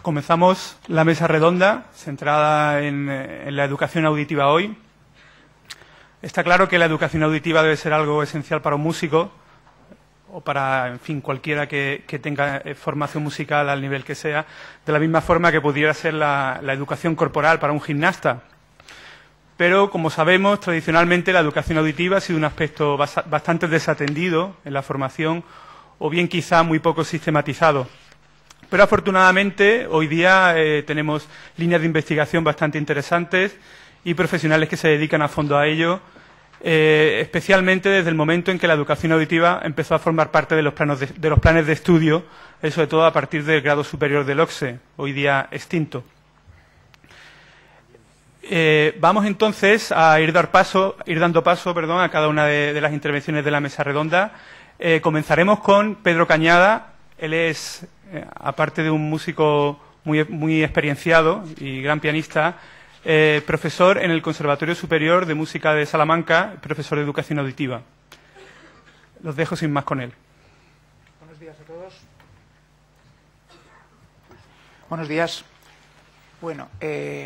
Comenzamos la mesa redonda centrada en la educación auditiva hoy. Está claro que la educación auditiva debe ser algo esencial para un músico o para, en fin, cualquiera que tenga formación musical al nivel que sea, de la misma forma que pudiera ser la educación corporal para un gimnasta. Pero, como sabemos, tradicionalmente la educación auditiva ha sido un aspecto bastante desatendido en la formación o bien quizá muy poco sistematizado. Pero afortunadamente hoy día tenemos líneas de investigación bastante interesantes y profesionales que se dedican a fondo a ello, especialmente desde el momento en que la educación auditiva empezó a formar parte de los planes de estudio, sobre todo a partir del grado superior del OCSE, hoy día extinto. Vamos entonces a ir dando paso a cada una de las intervenciones de la mesa redonda. Comenzaremos con Pedro Cañada. Él es, aparte de un músico muy experienciado y gran pianista, profesor en el Conservatorio Superior de Música de Salamanca, profesor de Educación Auditiva. Los dejo sin más con él. Buenos días a todos. Buenos días. Bueno,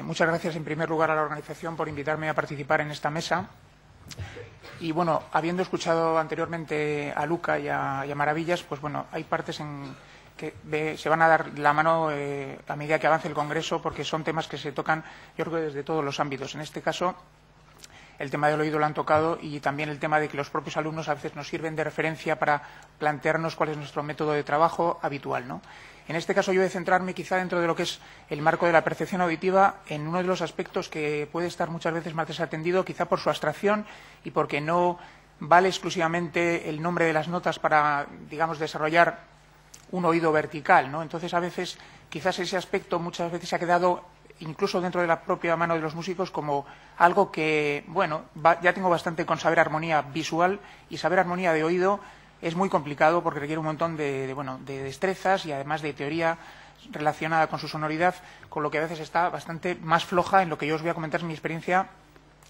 muchas gracias en primer lugar a la organización por invitarme a participar en esta mesa. Y bueno, habiendo escuchado anteriormente a Luca y a Maravillas, pues bueno, hay partes en que se van a dar la mano a medida que avance el Congreso, porque son temas que se tocan, yo creo que desde todos los ámbitos. En este caso, el tema del oído lo han tocado y también el tema de que los propios alumnos a veces nos sirven de referencia para plantearnos cuál es nuestro método de trabajo habitual, ¿no? En este caso yo voy a centrarme quizá dentro de lo que es el marco de la percepción auditiva en uno de los aspectos que puede estar muchas veces más desatendido, quizá por su abstracción y porque no vale exclusivamente el nombre de las notas para, digamos, desarrollar un oído vertical, ¿no? Entonces, a veces, quizás ese aspecto muchas veces se ha quedado incluso dentro de la propia mano de los músicos como algo que, bueno, ya tengo bastante con saber armonía visual y saber armonía de oído es muy complicado porque requiere un montón de destrezas y además de teoría relacionada con su sonoridad, con lo que a veces está bastante más floja en lo que yo os voy a comentar mi experiencia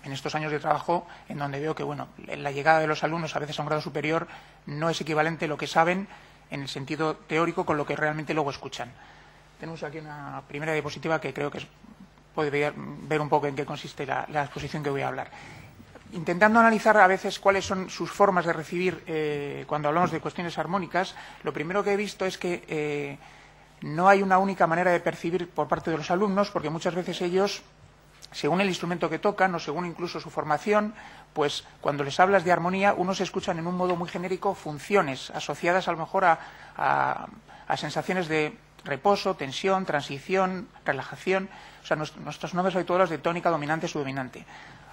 en estos años de trabajo, en donde veo que, bueno, la llegada de los alumnos a veces a un grado superior no es equivalente lo que saben en el sentido teórico con lo que realmente luego escuchan. Tenemos aquí una primera diapositiva que creo que puede ver un poco en qué consiste la exposición que voy a hablar. Intentando analizar a veces cuáles son sus formas de recibir cuando hablamos de cuestiones armónicas, lo primero que he visto es que no hay una única manera de percibir por parte de los alumnos, porque muchas veces ellos, según el instrumento que tocan o según incluso su formación, pues cuando les hablas de armonía, unos escuchan en un modo muy genérico funciones asociadas a lo mejor a sensaciones de reposo, tensión, transición, relajación. O sea, nuestros nombres habituales de tónica, dominante, subdominante.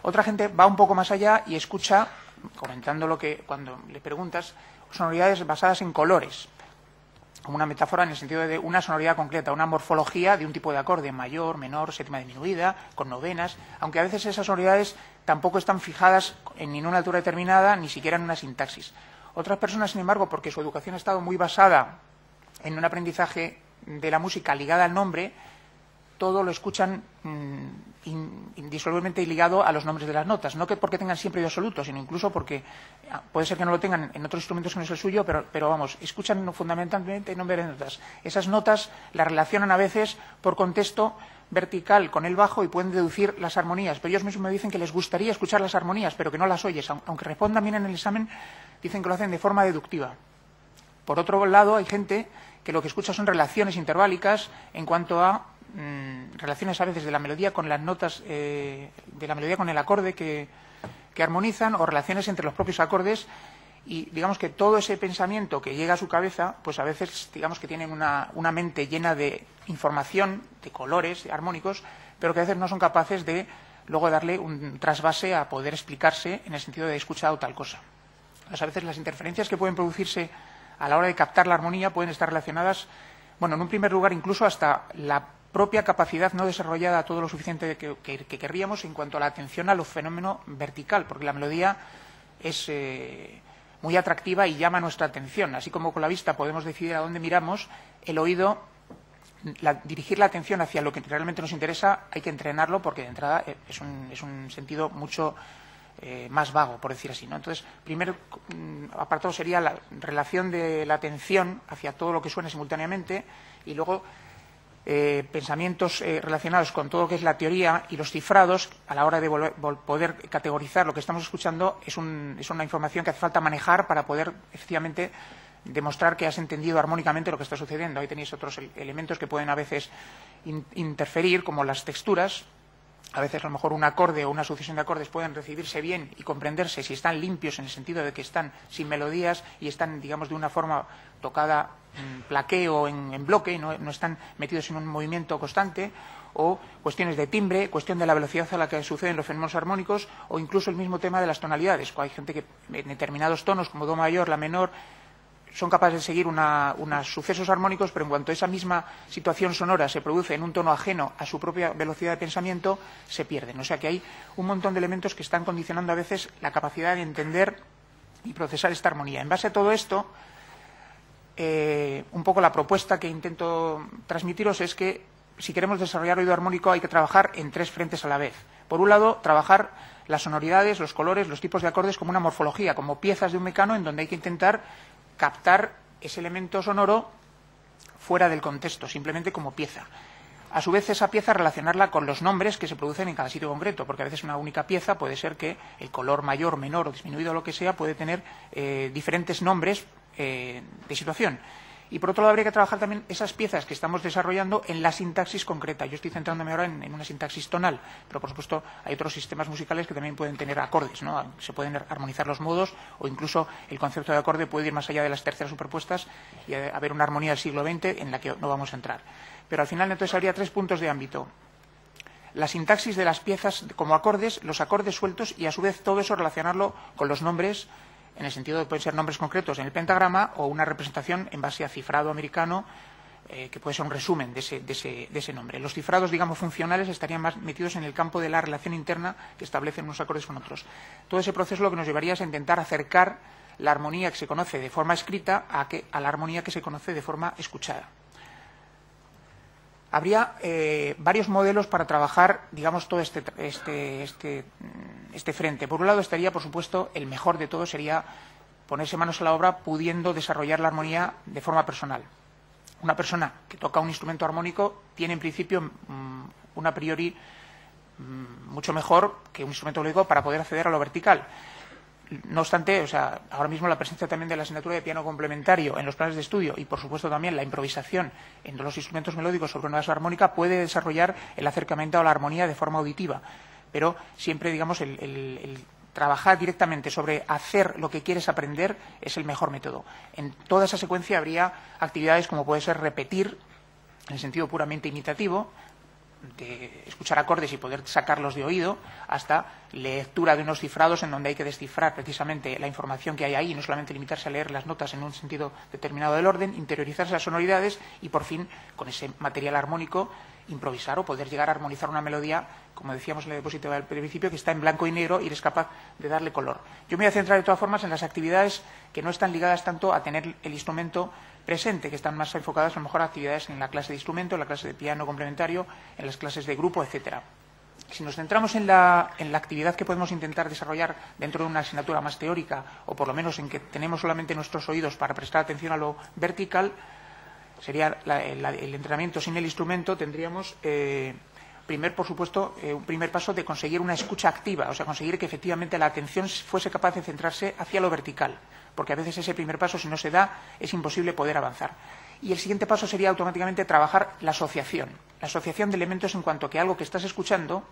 Otra gente va un poco más allá y escucha, comentando lo que cuando le preguntas, sonoridades basadas en colores, como una metáfora en el sentido de una sonoridad concreta, una morfología de un tipo de acorde, mayor, menor, séptima disminuida, con novenas, aunque a veces esas sonoridades tampoco están fijadas en ninguna altura determinada, ni siquiera en una sintaxis. Otras personas, sin embargo, porque su educación ha estado muy basada en un aprendizaje de la música ligada al nombre, todo lo escuchan indisolublemente ligado a los nombres de las notas. No que porque tengan siempre oído absoluto, sino incluso porque puede ser que no lo tengan en otros instrumentos que no es el suyo, pero vamos, escuchan fundamentalmente nombres de notas. Esas notas las relacionan a veces por contexto vertical con el bajo y pueden deducir las armonías. Pero ellos mismos me dicen que les gustaría escuchar las armonías, pero que no las oyes. Aunque respondan bien en el examen, dicen que lo hacen de forma deductiva. Por otro lado, hay gente que lo que escucha son relaciones interválicas en cuanto a relaciones a veces de la melodía con las notas, de la melodía con el acorde que armonizan, o relaciones entre los propios acordes, y digamos que todo ese pensamiento que llega a su cabeza, pues a veces digamos que tienen una mente llena de información, de colores armónicos, pero que a veces no son capaces de luego darle un trasvase a poder explicarse en el sentido de he escuchado tal cosa. Entonces, a veces las interferencias que pueden producirse a la hora de captar la armonía pueden estar relacionadas, bueno, en un primer lugar incluso hasta la propia capacidad no desarrollada todo lo suficiente que querríamos en cuanto a la atención a lo fenómeno vertical, porque la melodía es muy atractiva y llama nuestra atención. Así como con la vista podemos decidir a dónde miramos, el oído, dirigir la atención hacia lo que realmente nos interesa, hay que entrenarlo porque de entrada es un sentido mucho más vago, por decir así, ¿no? Entonces, primer apartado sería la relación de la atención hacia todo lo que suene simultáneamente y luego pensamientos relacionados con todo lo que es la teoría y los cifrados, a la hora de poder categorizar lo que estamos escuchando, es una información que hace falta manejar para poder efectivamente demostrar que has entendido armónicamente lo que está sucediendo. Ahí tenéis otros elementos que pueden a veces interferir, como las texturas. A veces, a lo mejor, un acorde o una sucesión de acordes pueden recibirse bien y comprenderse si están limpios, en el sentido de que están sin melodías y están, digamos, de una forma tocada en plaqué o en bloque, y no están metidos en un movimiento constante, o cuestiones de timbre, cuestión de la velocidad a la que suceden los fenómenos armónicos, o incluso el mismo tema de las tonalidades. Hay gente que en determinados tonos, como do mayor, la menor, son capaces de seguir unos sucesos armónicos, pero en cuanto esa misma situación sonora se produce en un tono ajeno a su propia velocidad de pensamiento, se pierden. O sea que hay un montón de elementos que están condicionando a veces la capacidad de entender y procesar esta armonía. En base a todo esto, un poco la propuesta que intento transmitiros es que, si queremos desarrollar oído armónico, hay que trabajar en 3 frentes a la vez. Por un lado, trabajar las sonoridades, los colores, los tipos de acordes como una morfología, como piezas de un mecano, en donde hay que intentar captar ese elemento sonoro fuera del contexto, simplemente como pieza. A su vez, esa pieza relacionarla con los nombres que se producen en cada sitio concreto, porque a veces una única pieza puede ser que el color mayor, menor o disminuido o lo que sea puede tener diferentes nombres de situación. Y por otro lado, habría que trabajar también esas piezas que estamos desarrollando en la sintaxis concreta. Yo estoy centrándome ahora en una sintaxis tonal, pero por supuesto hay otros sistemas musicales que también pueden tener acordes, ¿no? Se pueden armonizar los modos, o incluso el concepto de acorde puede ir más allá de las terceras superpuestas y haber una armonía del siglo XX en la que no vamos a entrar. Pero al final, entonces, habría 3 puntos de ámbito: la sintaxis de las piezas como acordes, los acordes sueltos, y a su vez todo eso relacionarlo con los nombres, en el sentido de que pueden ser nombres concretos en el pentagrama o una representación en base a cifrado americano, que puede ser un resumen de ese nombre. Los cifrados, digamos, funcionales estarían más metidos en el campo de la relación interna que establecen unos acordes con otros. Todo ese proceso lo que nos llevaría es a intentar acercar la armonía que se conoce de forma escrita a la armonía que se conoce de forma escuchada. Habría varios modelos para trabajar, digamos, todo este frente. Por un lado estaría, por supuesto, el mejor de todos sería ponerse manos a la obra pudiendo desarrollar la armonía de forma personal. Una persona que toca un instrumento armónico tiene, en principio, a priori, mucho mejor que un instrumento melódico para poder acceder a lo vertical. No obstante, ahora mismo la presencia también de la asignatura de piano complementario en los planes de estudio y, por supuesto, también la improvisación en los instrumentos melódicos sobre una base armónica puede desarrollar el acercamiento a la armonía de forma auditiva. Pero siempre, digamos, el trabajar directamente sobre hacer lo que quieres aprender es el mejor método. En toda esa secuencia habría actividades como puede ser repetir, en el sentido puramente imitativo, de escuchar acordes y poder sacarlos de oído, hasta lectura de unos cifrados en donde hay que descifrar precisamente la información que hay ahí y no solamente limitarse a leer las notas en un sentido determinado del orden, interiorizarse las sonoridades y, por fin, con ese material armónico, improvisar o poder llegar a armonizar una melodía, como decíamos en la diapositiva del principio, que está en blanco y negro y eres capaz de darle color. Yo me voy a centrar, de todas formas, en las actividades que no están ligadas tanto a tener el instrumento presente, que están más enfocadas a lo mejor a actividades en la clase de instrumento, en la clase de piano complementario, en las clases de grupo, etcétera. Si nos centramos en la actividad que podemos intentar desarrollar dentro de una asignatura más teórica, o por lo menos en que tenemos solamente nuestros oídos para prestar atención a lo vertical, sería el entrenamiento sin el instrumento. Tendríamos, por supuesto, un primer paso de conseguir una escucha activa, o sea, conseguir que efectivamente la atención fuese capaz de centrarse hacia lo vertical, porque a veces ese primer paso, si no se da, es imposible poder avanzar. Y el siguiente paso sería automáticamente trabajar la asociación de elementos en cuanto a que algo que estás escuchando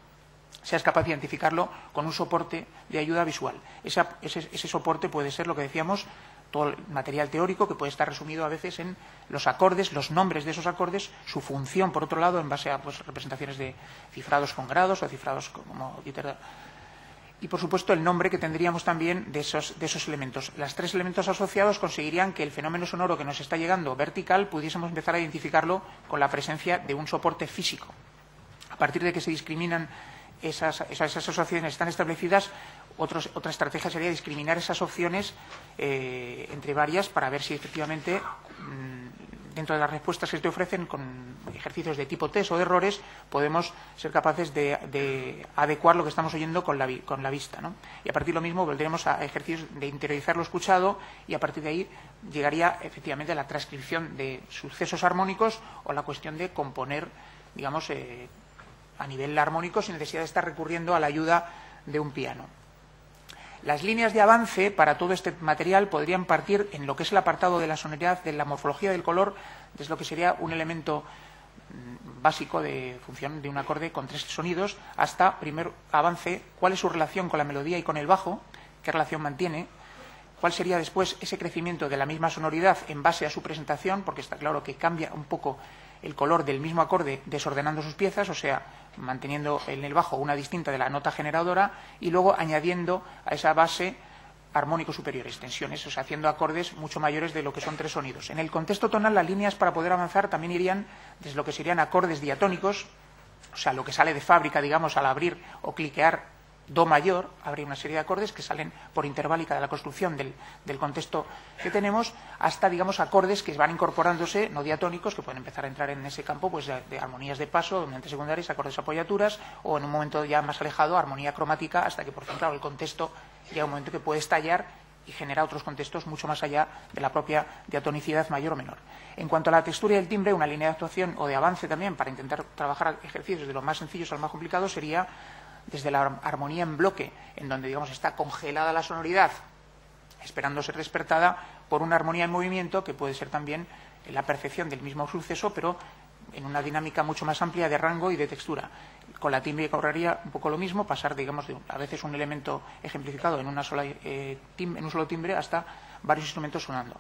seas capaz de identificarlo con un soporte de ayuda visual. Ese soporte puede ser, lo que decíamos, todo el material teórico, que puede estar resumido a veces en los acordes, los nombres de esos acordes, su función, por otro lado, en base a representaciones de cifrados con grados o cifrados como Dieter. Y, por supuesto, el nombre que tendríamos también de esos elementos. Los 3 elementos asociados conseguirían que el fenómeno sonoro que nos está llegando vertical pudiésemos empezar a identificarlo con la presencia de un soporte físico. A partir de que se discriminan esas asociaciones están establecidas, otra estrategia sería discriminar esas opciones entre varias para ver si efectivamente dentro de las respuestas que te ofrecen, con ejercicios de tipo test o de errores, podemos ser capaces de adecuar lo que estamos oyendo con la vista, ¿no? Y a partir de lo mismo volveremos a ejercicios de interiorizar lo escuchado y a partir de ahí llegaría efectivamente la transcripción de sucesos armónicos o la cuestión de componer, digamos, a nivel armónico sin necesidad de estar recurriendo a la ayuda de un piano. Las líneas de avance para todo este material podrían partir en lo que es el apartado de la sonoridad, de la morfología del color, desde lo que sería un elemento básico de función de un acorde con 3 sonidos, hasta, primer avance, cuál es su relación con la melodía y con el bajo, qué relación mantiene, cuál sería después ese crecimiento de la misma sonoridad en base a su presentación, porque está claro que cambia un poco el color del mismo acorde desordenando sus piezas, o sea, manteniendo en el bajo una distinta de la nota generadora y luego añadiendo a esa base armónicos superiores, tensiones, o sea, haciendo acordes mucho mayores de lo que son 3 sonidos. En el contexto tonal, las líneas para poder avanzar también irían desde lo que serían acordes diatónicos, o sea, lo que sale de fábrica, digamos, al abrir o cliquear do mayor, habría una serie de acordes que salen por interválica de la construcción del contexto que tenemos, hasta, digamos, acordes que van incorporándose, no diatónicos, que pueden empezar a entrar en ese campo pues de armonías de paso, dominantes secundarias, acordes apoyaturas, o en un momento ya más alejado, armonía cromática, hasta que, por ejemplo, el contexto llega un momento que puede estallar y genera otros contextos mucho más allá de la propia diatonicidad mayor o menor. En cuanto a la textura y el timbre, una línea de actuación o de avance también para intentar trabajar ejercicios de los más sencillos al más complicados sería desde la armonía en bloque, en donde, digamos, está congelada la sonoridad, esperando ser despertada por una armonía en movimiento, que puede ser también la percepción del mismo suceso, pero en una dinámica mucho más amplia de rango y de textura. Con la timbre correría un poco lo mismo, pasar, digamos, de a veces un elemento ejemplificado en un solo timbre hasta varios instrumentos sonando.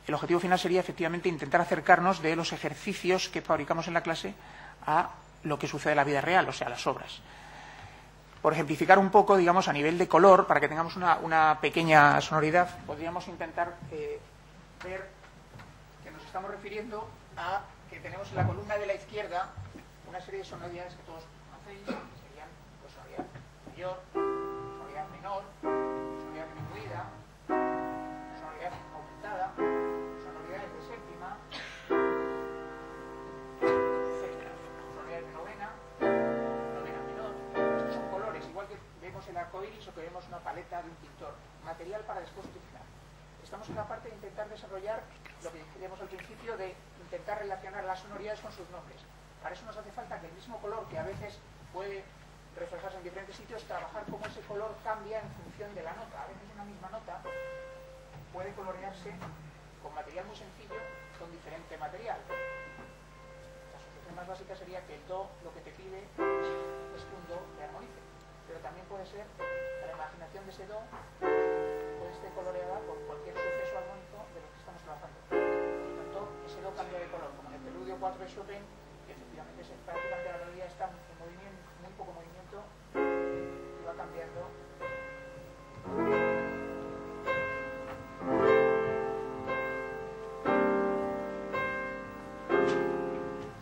El objetivo final sería, efectivamente, intentar acercarnos de los ejercicios que fabricamos en la clase a lo que sucede en la vida real, o sea, a las obras. Por ejemplificar un poco, digamos, a nivel de color, para que tengamos una pequeña sonoridad, podríamos intentar ver que nos estamos refiriendo a que tenemos en la columna de la izquierda una serie de sonoridades que todos conocéis, que serían pues, sonoridad mayor, sonoridad menor, sonoridad disminuida, sonoridad aumentada, sonoridades de séptima, etcétera, sonoridades de novena menor. Estos son colores, igual que vemos el arco iris o que vemos una paleta de un pintor, material para después utilizar. Estamos en la parte de intentar desarrollar lo que decíamos al principio de intentar relacionar las sonoridades con sus nombres. Para eso nos hace falta que el mismo color, que a veces puede reflejarse en diferentes sitios, trabajar cómo ese color cambia en función de la nota. A veces una misma nota puede colorearse con material muy sencillo, con diferente material. La asociación más básica sería que el do lo que te pide es que un do te armonice, pero también puede ser que la imaginación de ese do puede estar coloreada por cualquier suceso armónico de lo que estamos trabajando. Por lo tanto, ese do cambia de color, como en el preludio 4 de Chopin, que efectivamente prácticamente la melodía está en movimiento, muy poco movimiento, y va cambiando.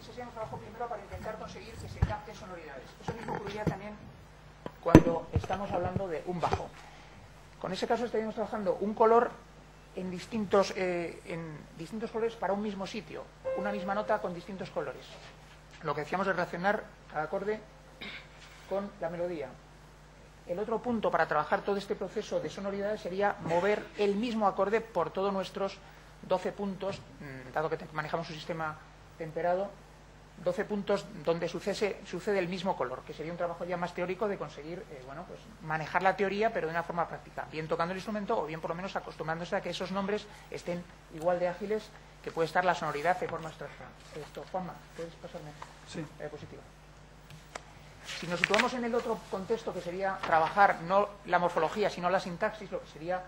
Ese sería un trabajo primero para intentar conseguir que se capten sonoridades. Eso mismo ocurriría también cuando estamos hablando de un bajo. Con ese caso estaríamos trabajando un color en distintos colores para un mismo sitio, una misma nota con distintos colores. Lo que decíamos es relacionar al acorde con la melodía. El otro punto para trabajar todo este proceso de sonoridades sería mover el mismo acorde por todos nuestros 12 puntos, dado que manejamos un sistema temperado, 12 puntos donde sucede el mismo color, que sería un trabajo ya más teórico de conseguir pues manejar la teoría, pero de una forma práctica, bien tocando el instrumento o bien por lo menos acostumbrándose a que esos nombres estén igual de ágiles que puede estar la sonoridad de forma abstracta. Esto, Juanma, ¿puedes pasarme sí. La diapositiva? Si nos situamos en el otro contexto, que sería trabajar no la morfología, sino la sintaxis, lo que sería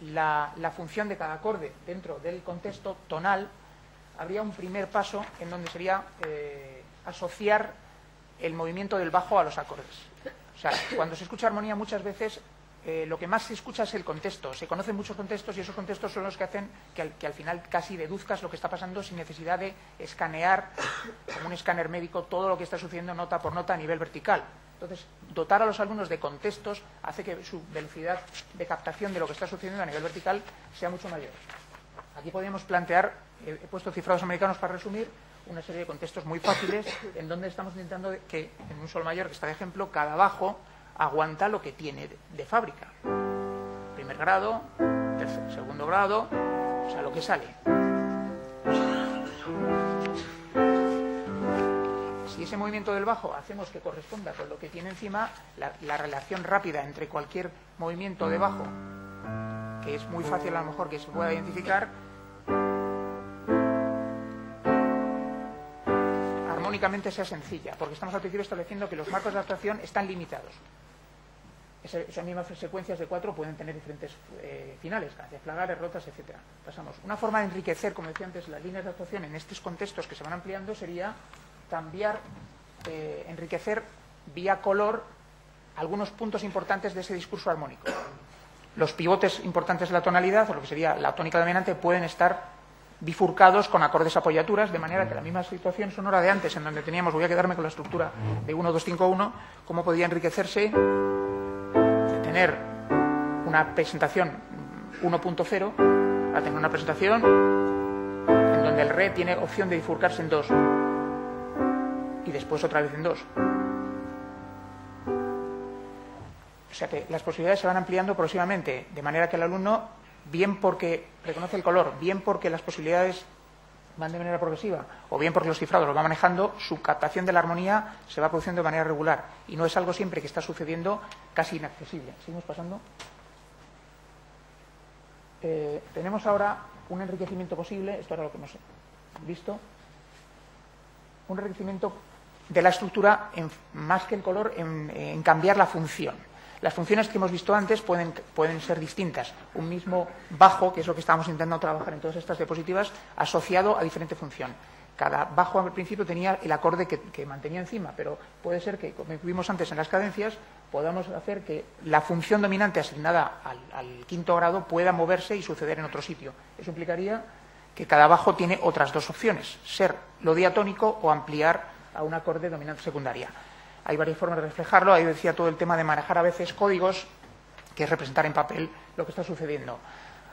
la función de cada acorde dentro del contexto tonal, habría un primer paso en donde sería asociar el movimiento del bajo a los acordes. O sea, cuando se escucha armonía muchas veces lo que más se escucha es el contexto. Se conocen muchos contextos y esos contextos son los que hacen que al final casi deduzcas lo que está pasando sin necesidad de escanear, como un escáner médico, todo lo que está sucediendo nota por nota a nivel vertical. Entonces, dotar a los alumnos de contextos hace que su velocidad de captación de lo que está sucediendo a nivel vertical sea mucho mayor. Aquí podríamos plantear, he puesto cifrados americanos para resumir, una serie de contextos muy fáciles en donde estamos intentando que en un sol mayor, que está de ejemplo, cada bajo aguanta lo que tiene de fábrica. Primer grado, segundo grado, o sea, lo que sale. Si ese movimiento del bajo hacemos que corresponda con lo que tiene encima, la relación rápida entre cualquier movimiento de bajo, que es muy fácil a lo mejor que se pueda identificar, armónicamente sea sencilla, porque estamos al principio estableciendo que los marcos de adaptación están limitados. Esas mismas secuencias de 4 pueden tener diferentes finales, cadencias flagares, rotas, etc. Pasamos. Una forma de enriquecer, como decía antes, las líneas de actuación en estos contextos que se van ampliando sería cambiar, enriquecer vía color algunos puntos importantes de ese discurso armónico. Los pivotes importantes de la tonalidad, o lo que sería la tónica dominante, pueden estar bifurcados con acordes apoyaturas, de manera que la misma situación sonora de antes, en donde teníamos, voy a quedarme con la estructura de 1, 2, 5, 1, cómo podía enriquecerse de tener una presentación 1.0 a tener una presentación en donde el re tiene opción de bifurcarse en 2 y después otra vez en 2. O sea que las posibilidades se van ampliando progresivamente, de manera que el alumno, bien porque reconoce el color, bien porque las posibilidades van de manera progresiva, o bien porque los cifrados los va manejando, su captación de la armonía se va produciendo de manera regular, y no es algo siempre que está sucediendo casi inaccesible. ¿Seguimos pasando? Tenemos ahora un enriquecimiento posible, esto era lo que hemos visto, un enriquecimiento de la estructura, más que el color, en cambiar la función. Las funciones que hemos visto antes pueden ser distintas. Un mismo bajo, que es lo que estábamos intentando trabajar en todas estas diapositivas, asociado a diferente función. Cada bajo al principio tenía el acorde que mantenía encima, pero puede ser que, como vimos antes en las cadencias, podamos hacer que la función dominante asignada al quinto grado pueda moverse y suceder en otro sitio. Eso implicaría que cada bajo tiene otras dos opciones, ser lo diatónico o ampliar a un acorde dominante secundaria. Hay varias formas de reflejarlo. Ahí decía todo el tema de manejar a veces códigos, que es representar en papel lo que está sucediendo.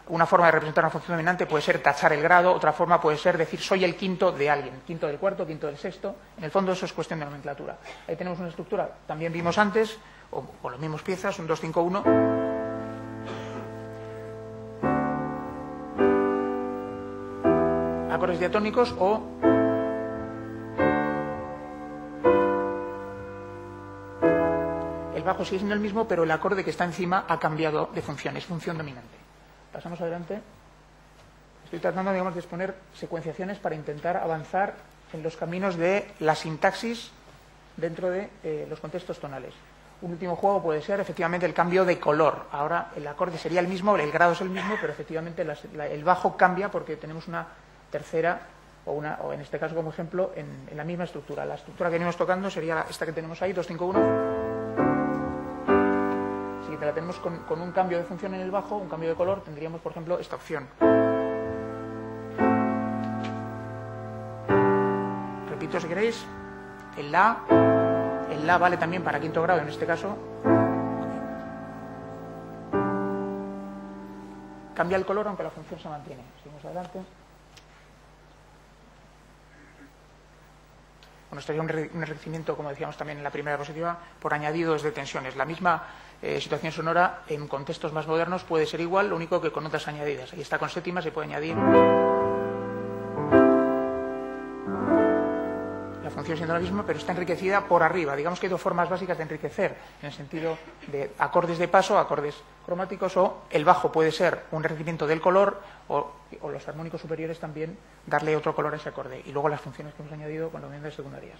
Una forma de representar una función dominante puede ser tachar el grado, otra forma puede ser decir soy el quinto de alguien, quinto del cuarto, quinto del sexto. En el fondo eso es cuestión de nomenclatura. Ahí tenemos una estructura, también vimos antes, o las mismas piezas, un 2, 5, 1. Acordes diatónicos o el bajo sigue siendo el mismo, pero el acorde que está encima ha cambiado de función, es función dominante. Pasamos adelante. Estoy tratando, digamos, de exponer secuenciaciones para intentar avanzar en los caminos de la sintaxis dentro de los contextos tonales. Un último juego puede ser, efectivamente, el cambio de color. Ahora el acorde sería el mismo, el grado es el mismo, pero efectivamente el bajo cambia porque tenemos una tercera, o en este caso, como ejemplo, en la misma estructura. La estructura que venimos tocando sería esta que tenemos ahí, 2, 5, 1. Si la tenemos con un cambio de función en el bajo, un cambio de color, tendríamos, por ejemplo, esta opción. Repito si queréis, el La vale también para quinto grado en este caso. Cambia el color aunque la función se mantiene. Seguimos adelante. Bueno, esto sería un enriquecimiento, como decíamos también en la primera diapositiva, por añadidos de tensiones. La misma situación sonora en contextos más modernos puede ser igual, lo único que con notas añadidas. Ahí está con séptima, se puede añadir la función siendo la misma, pero está enriquecida por arriba. Digamos que hay dos formas básicas de enriquecer, en el sentido de acordes de paso, acordes cromáticos, o el bajo puede ser un enriquecimiento del color, o los armónicos superiores también darle otro color a ese acorde. Y luego las funciones que hemos añadido con dominantes secundarias.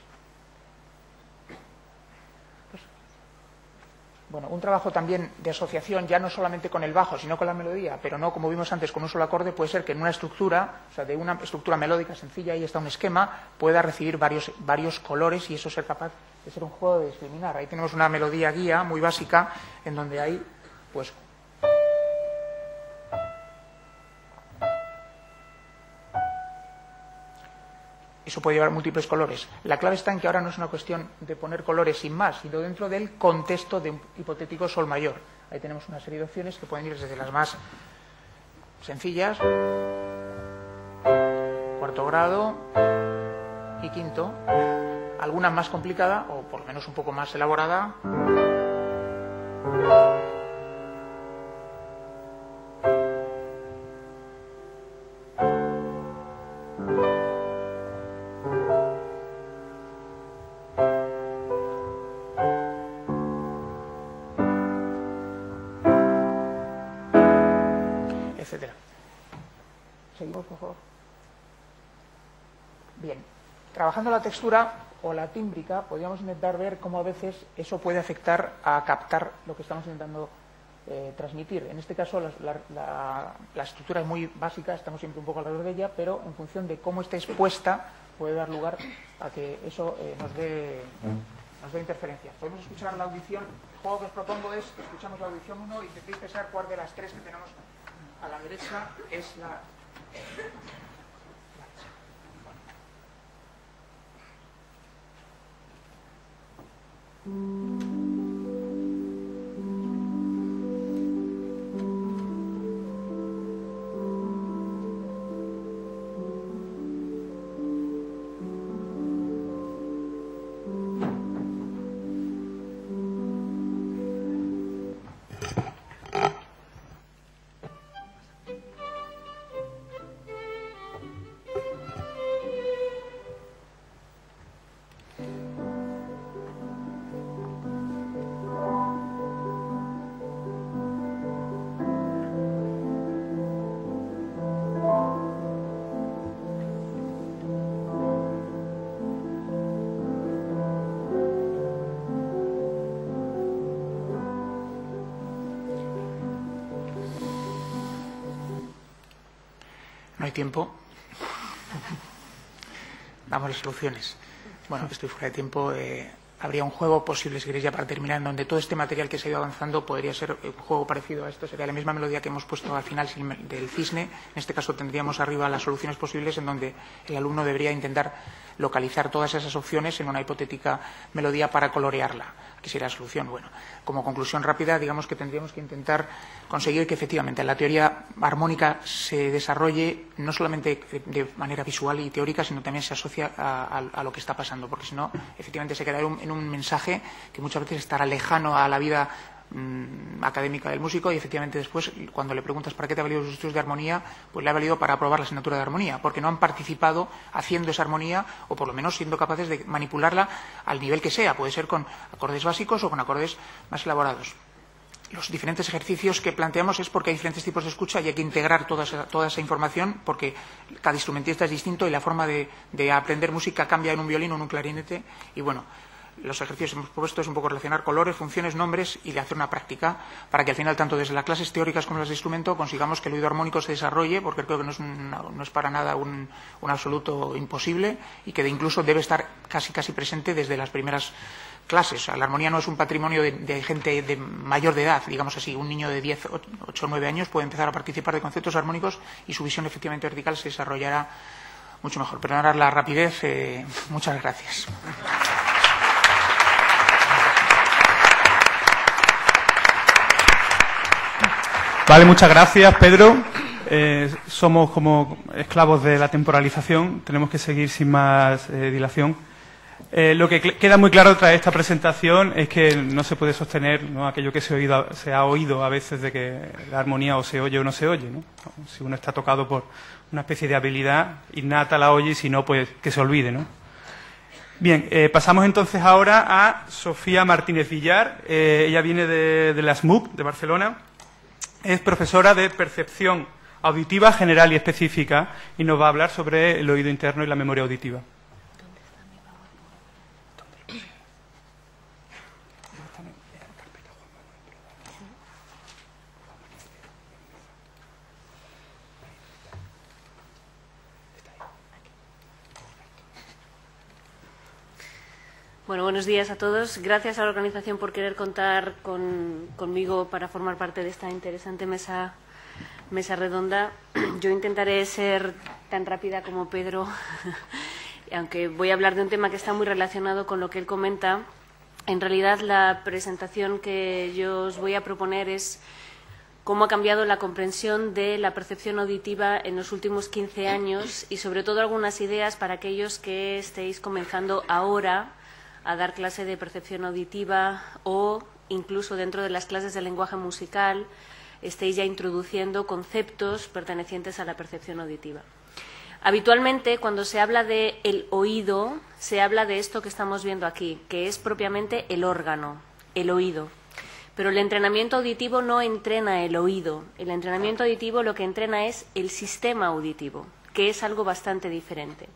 Bueno, un trabajo también de asociación, ya no solamente con el bajo, sino con la melodía, pero no, como vimos antes, con un solo acorde, puede ser que en una estructura, o sea, de una estructura melódica sencilla, ahí está un esquema, pueda recibir varios colores y eso ser capaz de ser un juego de discriminar. Ahí tenemos una melodía guía muy básica, en donde hay, pues, eso puede llevar múltiples colores. La clave está en que ahora no es una cuestión de poner colores sin más, sino dentro del contexto de un hipotético sol mayor. Ahí tenemos una serie de opciones que pueden ir desde las más sencillas cuarto grado y quinto, alguna más complicada o por lo menos un poco más elaborada. Etcétera. Seguimos, por favor. Bien. Trabajando la textura o la tímbrica, podríamos intentar ver cómo a veces eso puede afectar a captar lo que estamos intentando transmitir. En este caso, la estructura es muy básica, estamos siempre un poco alrededor de ella, pero en función de cómo esté expuesta, puede dar lugar a que eso nos dé interferencias. Podemos escuchar la audición. El juego que os propongo es que escuchamos la audición 1 y intentéis pensar cuál de las tres que tenemos a la derecha es la... No hay tiempo. Damos las soluciones. Bueno, estoy fuera de tiempo. Habría un juego posible, si queréis, ya para terminar, en donde todo este material que se ha ido avanzando podría ser un juego parecido a esto. Sería la misma melodía que hemos puesto al final del cisne. En este caso tendríamos arriba las soluciones posibles, en donde el alumno debería intentar localizar todas esas opciones en una hipotética melodía para colorearla. Aquí sería la solución. Bueno, como conclusión rápida, digamos que tendríamos que intentar conseguir que efectivamente la teoría armónica se desarrolle no solamente de manera visual y teórica, sino también se asocia a lo que está pasando, porque si no, efectivamente se quedará en un mensaje que muchas veces estará lejano a la vida académica del músico, y efectivamente después, cuando le preguntas para qué te ha valido los estudios de armonía, pues le ha valido para aprobar la asignatura de armonía, porque no han participado haciendo esa armonía, o por lo menos siendo capaces de manipularla al nivel que sea. Puede ser con acordes básicos o con acordes más elaborados. Los diferentes ejercicios que planteamos es porque hay diferentes tipos de escucha y hay que integrar toda esa información, porque cada instrumentista es distinto y la forma de aprender música cambia en un violín o en un clarinete. Y bueno, los ejercicios que hemos propuesto es un poco relacionar colores, funciones, nombres y de hacer una práctica para que al final, tanto desde las clases teóricas como las de instrumento, consigamos que el oído armónico se desarrolle, porque creo que no es para nada un absoluto imposible, y que incluso debe estar casi presente desde las primeras clases. O sea, la armonía no es un patrimonio de gente de mayor de edad, digamos así. Un niño de 10, 8 o 9 años puede empezar a participar de conceptos armónicos y su visión efectivamente vertical se desarrollará mucho mejor. Perdonad la rapidez. Muchas gracias. Vale, muchas gracias, Pedro. Somos como esclavos de la temporalización, tenemos que seguir sin más dilación. Lo que queda muy claro tras esta presentación es que no se puede sostener, ¿no?, aquello que se ha oído a veces de que la armonía o se oye o no se oye, ¿no? Si uno está tocado por una especie de habilidad innata, la oye, y si no, pues que se olvide, ¿no? Bien, pasamos entonces ahora a Sofía Martínez Villar. Ella viene de la SMUC, de Barcelona. Es profesora de percepción auditiva general y específica y nos va a hablar sobre el oído interno y la memoria auditiva. Bueno, buenos días a todos. Gracias a la organización por querer contar conmigo para formar parte de esta interesante mesa redonda. Yo intentaré ser tan rápida como Pedro, aunque voy a hablar de un tema que está muy relacionado con lo que él comenta. En realidad, la presentación que yo os voy a proponer es cómo ha cambiado la comprensión de la percepción auditiva en los últimos 15 años y, sobre todo, algunas ideas para aquellos que estéis comenzando ahora a dar clase de percepción auditiva o incluso dentro de las clases de lenguaje musical estéis ya introduciendo conceptos pertenecientes a la percepción auditiva. Habitualmente, cuando se habla de el oído, se habla de esto que estamos viendo aquí, que es propiamente el órgano, el oído. Pero el entrenamiento auditivo no entrena el oído. El entrenamiento auditivo lo que entrena es el sistema auditivo, que es algo bastante diferente.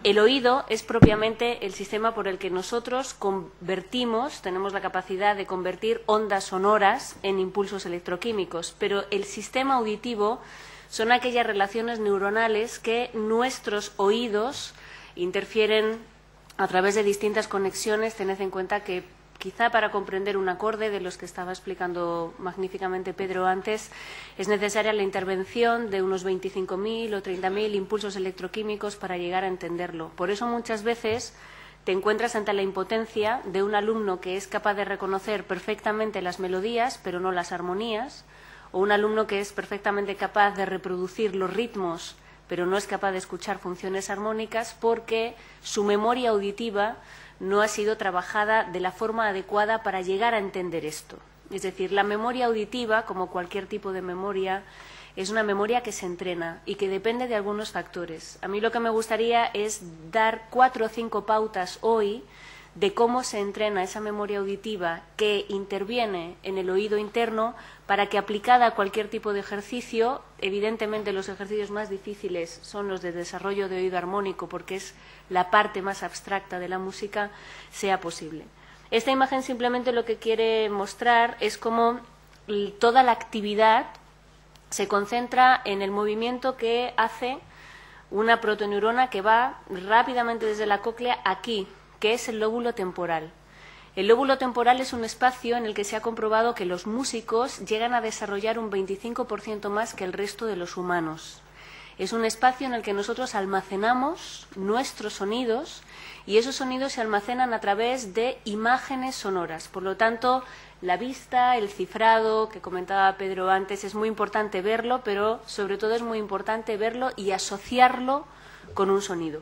El oído es propiamente el sistema por el que nosotros convertimos, tenemos la capacidad de convertir ondas sonoras en impulsos electroquímicos, pero el sistema auditivo son aquellas relaciones neuronales que nuestros oídos interfieren a través de distintas conexiones. Tened en cuenta que quizá para comprender un acorde, de los que estaba explicando magníficamente Pedro antes, es necesaria la intervención de unos 25.000 o 30.000 impulsos electroquímicos para llegar a entenderlo. Por eso muchas veces te encuentras ante la impotencia de un alumno que es capaz de reconocer perfectamente las melodías, pero no las armonías, o un alumno que es perfectamente capaz de reproducir los ritmos, pero no es capaz de escuchar funciones armónicas porque su memoria auditiva no ha sido trabajada de la forma adecuada para llegar a entender esto. Es decir, la memoria auditiva, como cualquier tipo de memoria, es una memoria que se entrena y que depende de algunos factores. A mí lo que me gustaría es dar 4 o 5 pautas hoy de cómo se entrena esa memoria auditiva que interviene en el oído interno para que, aplicada a cualquier tipo de ejercicio, evidentemente los ejercicios más difíciles son los de desarrollo de oído armónico porque es la parte más abstracta de la música, sea posible. Esta imagen simplemente lo que quiere mostrar es cómo toda la actividad se concentra en el movimiento que hace una protoneurona que va rápidamente desde la cóclea aquí, que es el lóbulo temporal. El lóbulo temporal es un espacio en el que se ha comprobado que los músicos llegan a desarrollar un 25% más que el resto de los humanos. Es un espacio en el que nosotros almacenamos nuestros sonidos y esos sonidos se almacenan a través de imágenes sonoras. Por lo tanto, la vista, el cifrado que comentaba Pedro antes, es muy importante verlo, pero sobre todo es muy importante verlo y asociarlo con un sonido.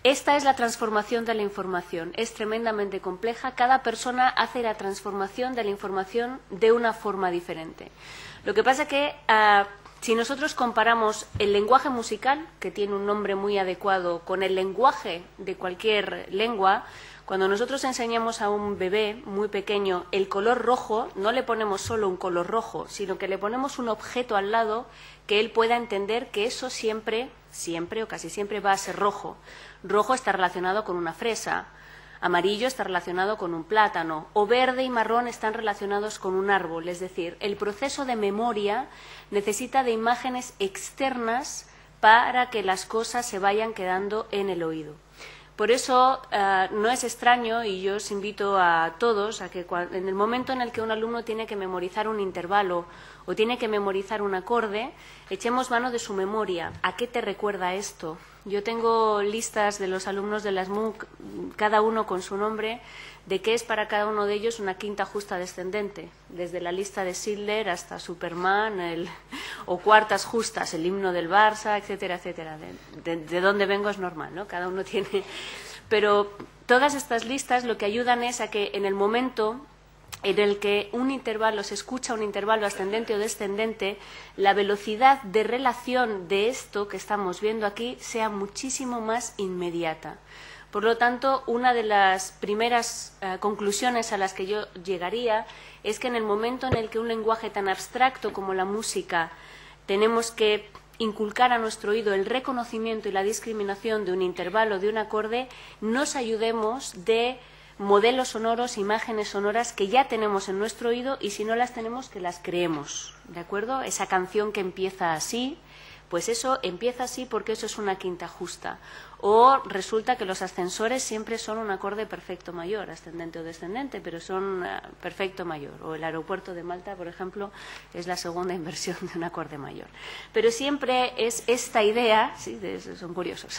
Esta es la transformación de la información. Es tremendamente compleja. Cada persona hace la transformación de la información de una forma diferente. Lo que pasa es que si nosotros comparamos el lenguaje musical, que tiene un nombre muy adecuado, con el lenguaje de cualquier lengua, cuando nosotros enseñamos a un bebé muy pequeño el color rojo, no le ponemos solo un color rojo, sino que le ponemos un objeto al lado que él pueda entender que eso siempre o casi siempre va a ser rojo. Rojo está relacionado con una fresa, amarillo está relacionado con un plátano, o verde y marrón están relacionados con un árbol. Es decir, el proceso de memoria necesita de imágenes externas para que las cosas se vayan quedando en el oído. Por eso no es extraño, y yo os invito a todos a que en el momento en el que un alumno tiene que memorizar un intervalo o tiene que memorizar un acorde, echemos mano de su memoria. ¿A qué te recuerda esto? Yo tengo listas de los alumnos de las MOOC, cada uno con su nombre, de qué es para cada uno de ellos una quinta justa descendente, desde la lista de Schindler hasta Superman, o cuartas justas, el himno del Barça, etcétera, etcétera. De dónde vengo es normal, ¿no? Cada uno tiene. Pero todas estas listas lo que ayudan es a que en el momento en el que un intervalo se escucha un intervalo ascendente o descendente, la velocidad de relación de esto que estamos viendo aquí sea muchísimo más inmediata. Por lo tanto, una de las primeras conclusiones a las que yo llegaría es que en el momento en el que un lenguaje tan abstracto como la música tenemos que inculcar a nuestro oído el reconocimiento y la discriminación de un intervalo, de un acorde, nos ayudemos de modelos sonoros, imágenes sonoras que ya tenemos en nuestro oído y si no las tenemos, que las creemos, ¿de acuerdo? Esa canción que empieza así Pues eso empieza así porque eso es una quinta justa. O resulta que los ascensores siempre son un acorde perfecto mayor, ascendente o descendente, pero son perfecto mayor. O el aeropuerto de Malta, por ejemplo, es la segunda inversión de un acorde mayor. Pero siempre es esta idea, sí, son curiosos,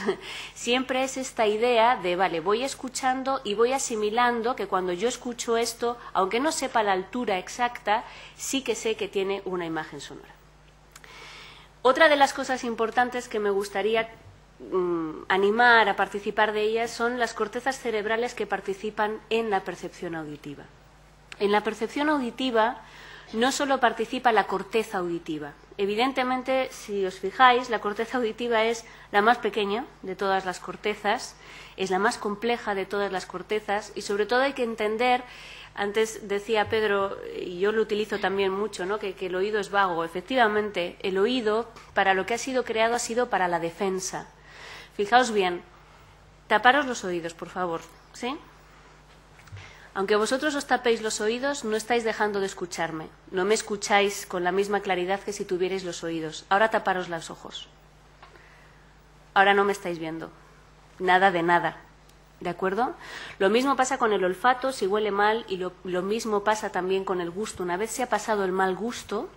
siempre es esta idea de, vale, voy escuchando y voy asimilando que cuando yo escucho esto, aunque no sepa la altura exacta, sí que sé que tiene una imagen sonora. Otra de las cosas importantes que me gustaría animar a participar de ellas son las cortezas cerebrales que participan en la percepción auditiva. En la percepción auditiva no solo participa la corteza auditiva. Evidentemente, si os fijáis, la corteza auditiva es la más pequeña de todas las cortezas, es la más compleja de todas las cortezas y sobre todo hay que entender. Antes decía Pedro, y yo lo utilizo también mucho, ¿no?, que el oído es vago. Efectivamente, el oído, para lo que ha sido creado, ha sido para la defensa. Fijaos bien, taparos los oídos, por favor, ¿sí? Aunque vosotros os tapéis los oídos, no estáis dejando de escucharme. No me escucháis con la misma claridad que si tuvierais los oídos. Ahora taparos los ojos. Ahora no me estáis viendo. Nada de nada. ¿De acuerdo? Lo mismo pasa con el olfato, si huele mal, y lo mismo pasa también con el gusto. Una vez se ha pasado el mal gusto,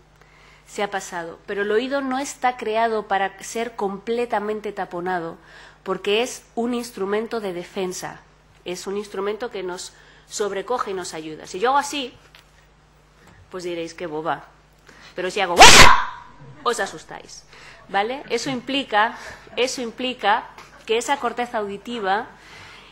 se ha pasado. Pero el oído no está creado para ser completamente taponado, porque es un instrumento de defensa. Es un instrumento que nos sobrecoge y nos ayuda. Si yo hago así, pues diréis, qué boba. Pero si hago os asustáis. ¿Vale? Eso implica que esa corteza auditiva,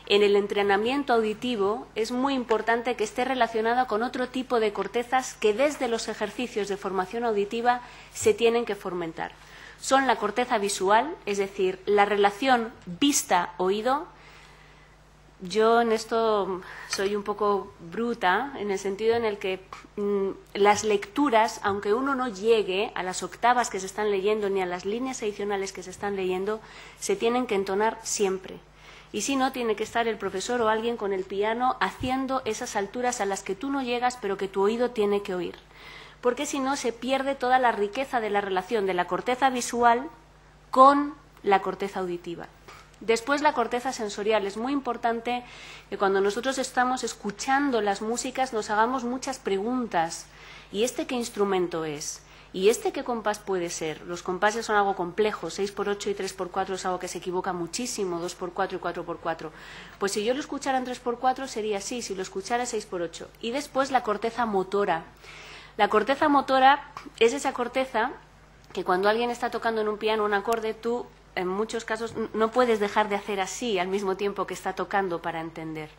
en el entrenamiento auditivo, es muy importante que esté relacionada con otro tipo de cortezas que desde los ejercicios de formación auditiva se tienen que fomentar. Son la corteza visual, es decir, la relación vista-oído. Yo en esto soy un poco bruta, en el sentido en el que las lecturas, aunque uno no llegue a las octavas que se están leyendo ni a las líneas adicionales que se están leyendo, se tienen que entonar siempre. Y si no, tiene que estar el profesor o alguien con el piano haciendo esas alturas a las que tú no llegas, pero que tu oído tiene que oír. Porque si no, se pierde toda la riqueza de la relación de la corteza visual con la corteza auditiva. Después, la corteza sensorial. Es muy importante que cuando nosotros estamos escuchando las músicas nos hagamos muchas preguntas. ¿Y este qué instrumento es? ¿Y este qué compás puede ser? Los compases son algo complejo, 6x8 y 3x4 es algo que se equivoca muchísimo, 2x4 y 4x4. Pues si yo lo escuchara en 3x4 sería así, si lo escuchara 6x8. Y después la corteza motora. La corteza motora es esa corteza que cuando alguien está tocando en un piano un acorde, tú en muchos casos no puedes dejar de hacer así al mismo tiempo que está tocando para entender.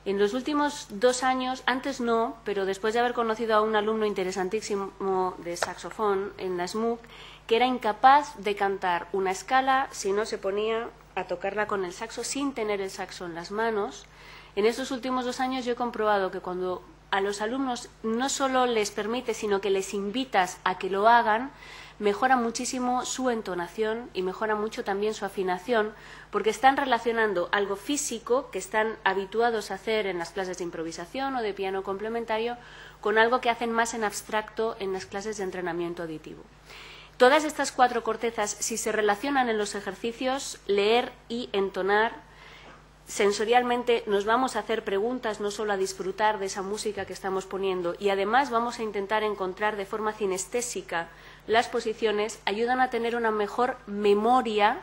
En los últimos 2 años, antes no, pero después de haber conocido a un alumno interesantísimo de saxofón en la SMUC, que era incapaz de cantar una escala si no se ponía a tocarla con el saxo sin tener el saxo en las manos. En estos últimos 2 años yo he comprobado que cuando a los alumnos no solo les permite, sino que les invitas a que lo hagan, mejora muchísimo su entonación y mejora mucho también su afinación, porque están relacionando algo físico que están habituados a hacer en las clases de improvisación o de piano complementario con algo que hacen más en abstracto en las clases de entrenamiento auditivo. Todas estas 4 cortezas, si se relacionan en los ejercicios, leer y entonar, sensorialmente nos vamos a hacer preguntas, no solo a disfrutar de esa música que estamos poniendo, y además vamos a intentar encontrar de forma cinestésica las posiciones, ayudan a tener una mejor memoria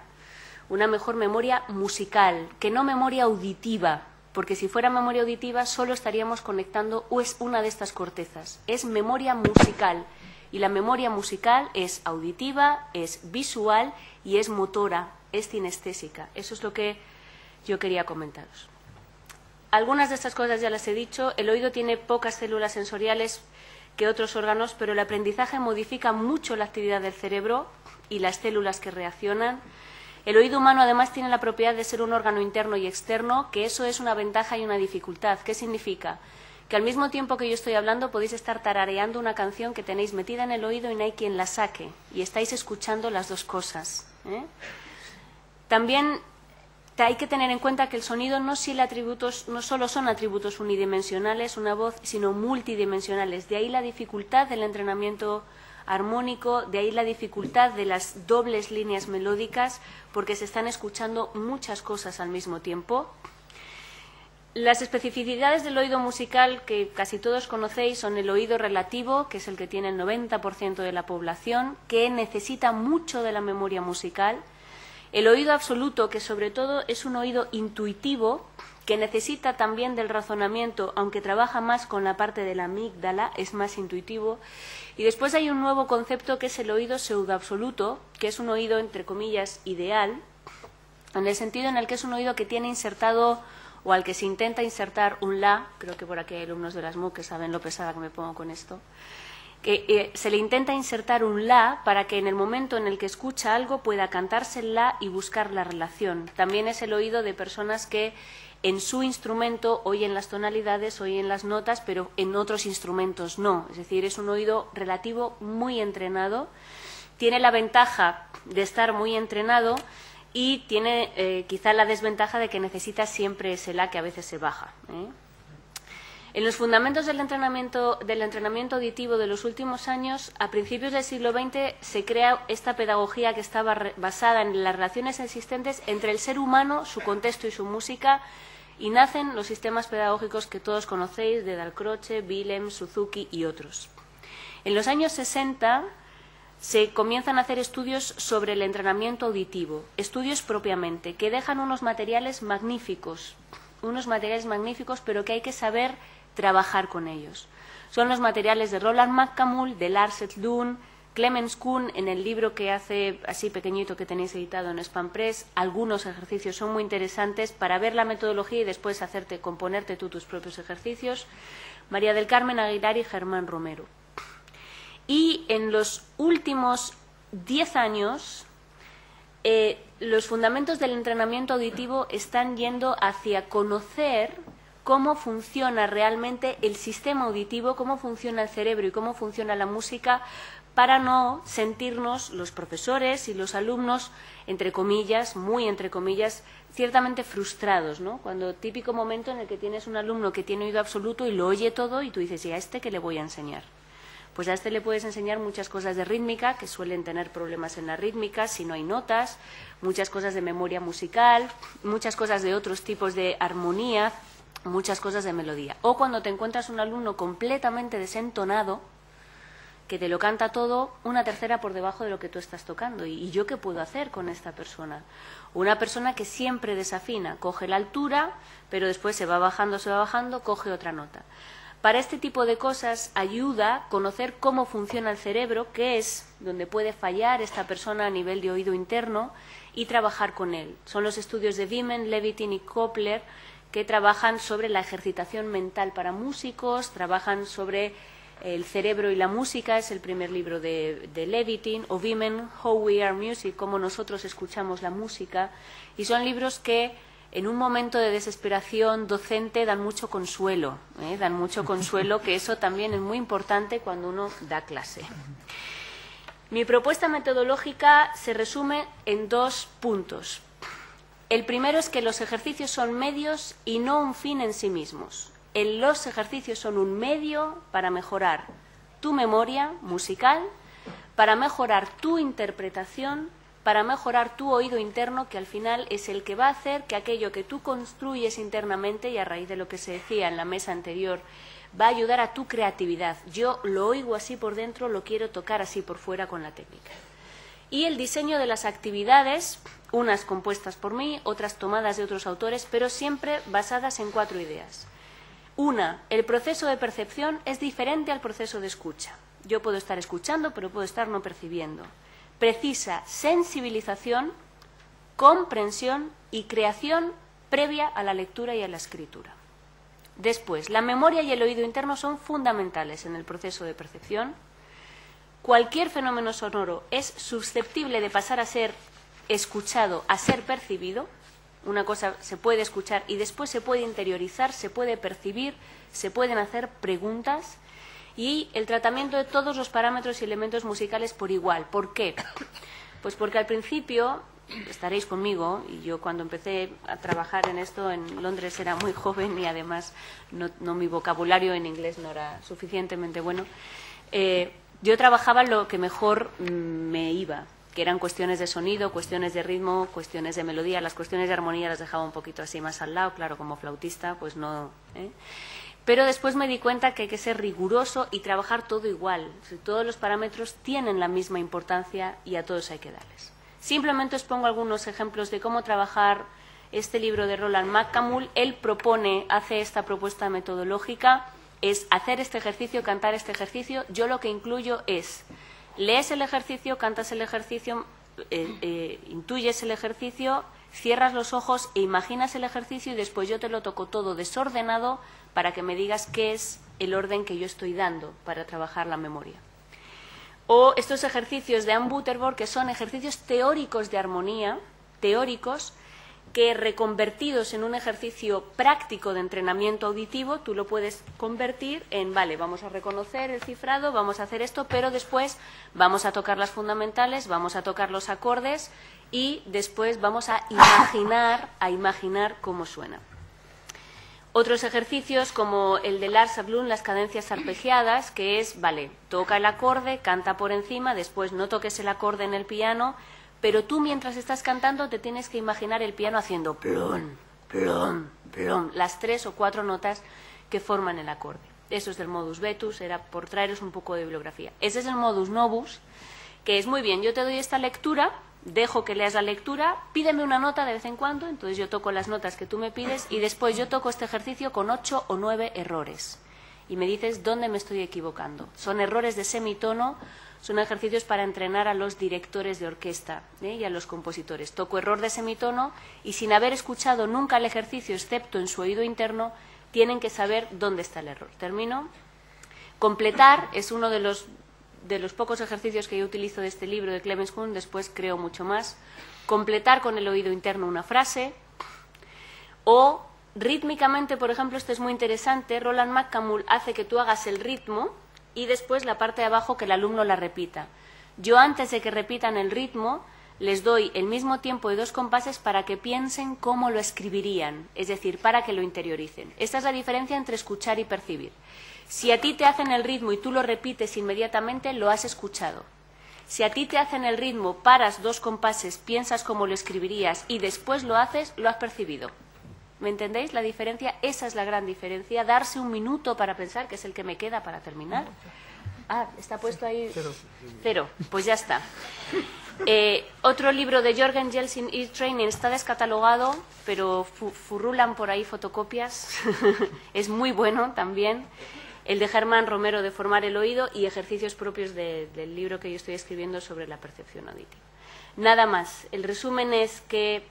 musical, que no memoria auditiva, porque si fuera memoria auditiva solo estaríamos conectando una de estas cortezas. Es memoria musical, y la memoria musical es auditiva, es visual y es motora, es cinestésica. Eso es lo que yo quería comentaros. Algunas de estas cosas ya las he dicho. El oído tiene pocas células sensoriales que otros órganos, pero el aprendizaje modifica mucho la actividad del cerebro y las células que reaccionan. El oído humano además tiene la propiedad de ser un órgano interno y externo, que eso es una ventaja y una dificultad. ¿Qué significa? Que al mismo tiempo que yo estoy hablando podéis estar tarareando una canción que tenéis metida en el oído y no hay quien la saque, y estáis escuchando las dos cosas, ¿eh? También hay que tener en cuenta que el sonido no solo son atributos unidimensionales, una voz, sino multidimensionales. De ahí la dificultad del entrenamiento armónico, de ahí la dificultad de las dobles líneas melódicas, porque se están escuchando muchas cosas al mismo tiempo. Las especificidades del oído musical que casi todos conocéis son el oído relativo, que es el que tiene el 90% de la población, que necesita mucho de la memoria musical. El oído absoluto, que sobre todo es un oído intuitivo, que necesita también del razonamiento, aunque trabaja más con la parte de la amígdala, es más intuitivo. Y después hay un nuevo concepto que es el oído pseudoabsoluto, que es un oído, entre comillas, ideal, en el sentido en el que es un oído que tiene insertado, o al que se intenta insertar un la, creo que por aquí hay alumnos de las MUC que saben lo pesada que me pongo con esto, que se le intenta insertar un la para que en el momento en el que escucha algo pueda cantarse el la y buscar la relación. También es el oído de personas que en su instrumento oyen las tonalidades, oyen las notas, pero en otros instrumentos no. Es decir, es un oído relativo muy entrenado. Tiene la ventaja de estar muy entrenado y tiene quizá la desventaja de que necesita siempre ese la que a veces se baja. En los fundamentos del entrenamiento auditivo de los últimos años, a principios del siglo XX, se crea esta pedagogía que estaba basada en las relaciones existentes entre el ser humano, su contexto y su música, y nacen los sistemas pedagógicos que todos conocéis, de Dalcroce, Willem, Suzuki y otros. En los años 60 se comienzan a hacer estudios sobre el entrenamiento auditivo, estudios propiamente, que dejan unos materiales magníficos, pero que hay que saber trabajar con ellos. Son los materiales de Roland McCamull, de Lars Edlund, Clemens Kuhn, en el libro que hace así pequeñito que tenéis editado en Spam Press. Algunos ejercicios son muy interesantes para ver la metodología y después componerte tú tus propios ejercicios. María del Carmen Aguilar y Germán Romero. Y en los últimos 10 años, los fundamentos del entrenamiento auditivo están yendo hacia conocer cómo funciona realmente el sistema auditivo, cómo funciona el cerebro y cómo funciona la música, para no sentirnos los profesores y los alumnos, entre comillas, muy entre comillas, ciertamente frustrados, ¿no? Cuando típico momento en el que tienes un alumno que tiene oído absoluto y lo oye todo y tú dices, ¿y a este qué le voy a enseñar? Pues a este le puedes enseñar muchas cosas de rítmica, que suelen tener problemas en la rítmica si no hay notas, muchas cosas de memoria musical, muchas cosas de otros tipos de armonía, muchas cosas de melodía. O cuando te encuentras un alumno completamente desentonado, que te lo canta todo una tercera por debajo de lo que tú estás tocando. ¿Y yo qué puedo hacer con esta persona? Una persona que siempre desafina, coge la altura, pero después se va bajando, coge otra nota. Para este tipo de cosas ayuda conocer cómo funciona el cerebro, qué es donde puede fallar esta persona a nivel de oído interno, y trabajar con él. Son los estudios de Wieman, Levitin y Kopler, que trabajan sobre la ejercitación mental para músicos, trabajan sobre el cerebro y la música, es el primer libro de Levitin, o Wieman, How We Are Music, cómo nosotros escuchamos la música, y son libros que en un momento de desesperación docente dan mucho consuelo, que eso también es muy importante cuando uno da clase. Mi propuesta metodológica se resume en 2 puntos. El primero es que los ejercicios son medios y no un fin en sí mismos. Los ejercicios son un medio para mejorar tu memoria musical, para mejorar tu interpretación, para mejorar tu oído interno, que al final es el que va a hacer que aquello que tú construyes internamente, y a raíz de lo que se decía en la mesa anterior, va a ayudar a tu creatividad. Yo lo oigo así por dentro, lo quiero tocar así por fuera con la técnica. Y el diseño de las actividades, unas compuestas por mí, otras tomadas de otros autores, pero siempre basadas en 4 ideas. Una, el proceso de percepción es diferente al proceso de escucha. Yo puedo estar escuchando, pero puedo estar no percibiendo. Precisa sensibilización, comprensión y creación previa a la lectura y a la escritura. Después, la memoria y el oído interno son fundamentales en el proceso de percepción. Cualquier fenómeno sonoro es susceptible de pasar a ser escuchado a ser percibido. Una cosa se puede escuchar y después se puede interiorizar, se puede percibir, se pueden hacer preguntas. Y el tratamiento de todos los parámetros y elementos musicales por igual. ¿Por qué? Pues porque al principio, estaréis conmigo, y yo cuando empecé a trabajar en esto en Londres era muy joven y además no mi vocabulario en inglés no era suficientemente bueno, yo trabajaba lo que mejor me iba, que eran cuestiones de sonido, cuestiones de ritmo, cuestiones de melodía. Las cuestiones de armonía las dejaba un poquito así más al lado, claro, como flautista, pues no... Pero después me di cuenta que hay que ser riguroso y trabajar todo igual. Todos los parámetros tienen la misma importancia y a todos hay que darles. Simplemente os pongo algunos ejemplos de cómo trabajar este libro de Roland McCammell. Él hace esta propuesta metodológica, es hacer este ejercicio, cantar este ejercicio. Yo lo que incluyo es, lees el ejercicio, cantas el ejercicio, intuyes el ejercicio, cierras los ojos e imaginas el ejercicio y después yo te lo toco todo desordenado para que me digas qué es el orden que yo estoy dando para trabajar la memoria. O estos ejercicios de Anne Butterworth, que son ejercicios teóricos de armonía, teóricos, que reconvertidos en un ejercicio práctico de entrenamiento auditivo, tú lo puedes convertir en, vale, vamos a reconocer el cifrado, vamos a hacer esto, pero después vamos a tocar las fundamentales, vamos a tocar los acordes y después vamos a imaginar cómo suena. Otros ejercicios como el de Lars Ablund, las cadencias arpegiadas, que es, vale, toca el acorde, canta por encima, después no toques el acorde en el piano, pero tú mientras estás cantando te tienes que imaginar el piano haciendo plom, plom, plom, las 3 o 4 notas que forman el acorde. Eso es del modus vetus, era por traeros un poco de bibliografía. Ese es el modus novus, que es muy bien, yo te doy esta lectura, dejo que leas la lectura, pídeme una nota de vez en cuando, entonces yo toco las notas que tú me pides y después yo toco este ejercicio con 8 o 9 errores. Y me dices dónde me estoy equivocando. Son errores de semitono, son ejercicios para entrenar a los directores de orquesta y a los compositores. Toco error de semitono y sin haber escuchado nunca el ejercicio, excepto en su oído interno, tienen que saber dónde está el error. Termino. Completar es uno de los pocos ejercicios que yo utilizo de este libro de Clemens Kuhn, después creo mucho más. Completar con el oído interno una frase. O rítmicamente, por ejemplo, esto es muy interesante, Roland McCammell hace que tú hagas el ritmo y después la parte de abajo que el alumno la repita. Yo antes de que repitan el ritmo les doy el mismo tiempo de 2 compases para que piensen cómo lo escribirían, es decir, para que lo interioricen. Esta es la diferencia entre escuchar y percibir. Si a ti te hacen el ritmo y tú lo repites inmediatamente, lo has escuchado. Si a ti te hacen el ritmo, paras 2 compases, piensas cómo lo escribirías y después lo haces, lo has percibido. ¿Me entendéis la diferencia? Esa es la gran diferencia. Darse un minuto para pensar, que es el que me queda para terminar. Ah, está puesto ahí. 0. Pues ya está. Otro libro de Jürgen Jelsin, Ear Training, está descatalogado, pero furrulan por ahí fotocopias. Es muy bueno también. El de Germán Romero, de formar el oído, y ejercicios propios del libro que yo estoy escribiendo sobre la percepción auditiva. Nada más. El resumen es que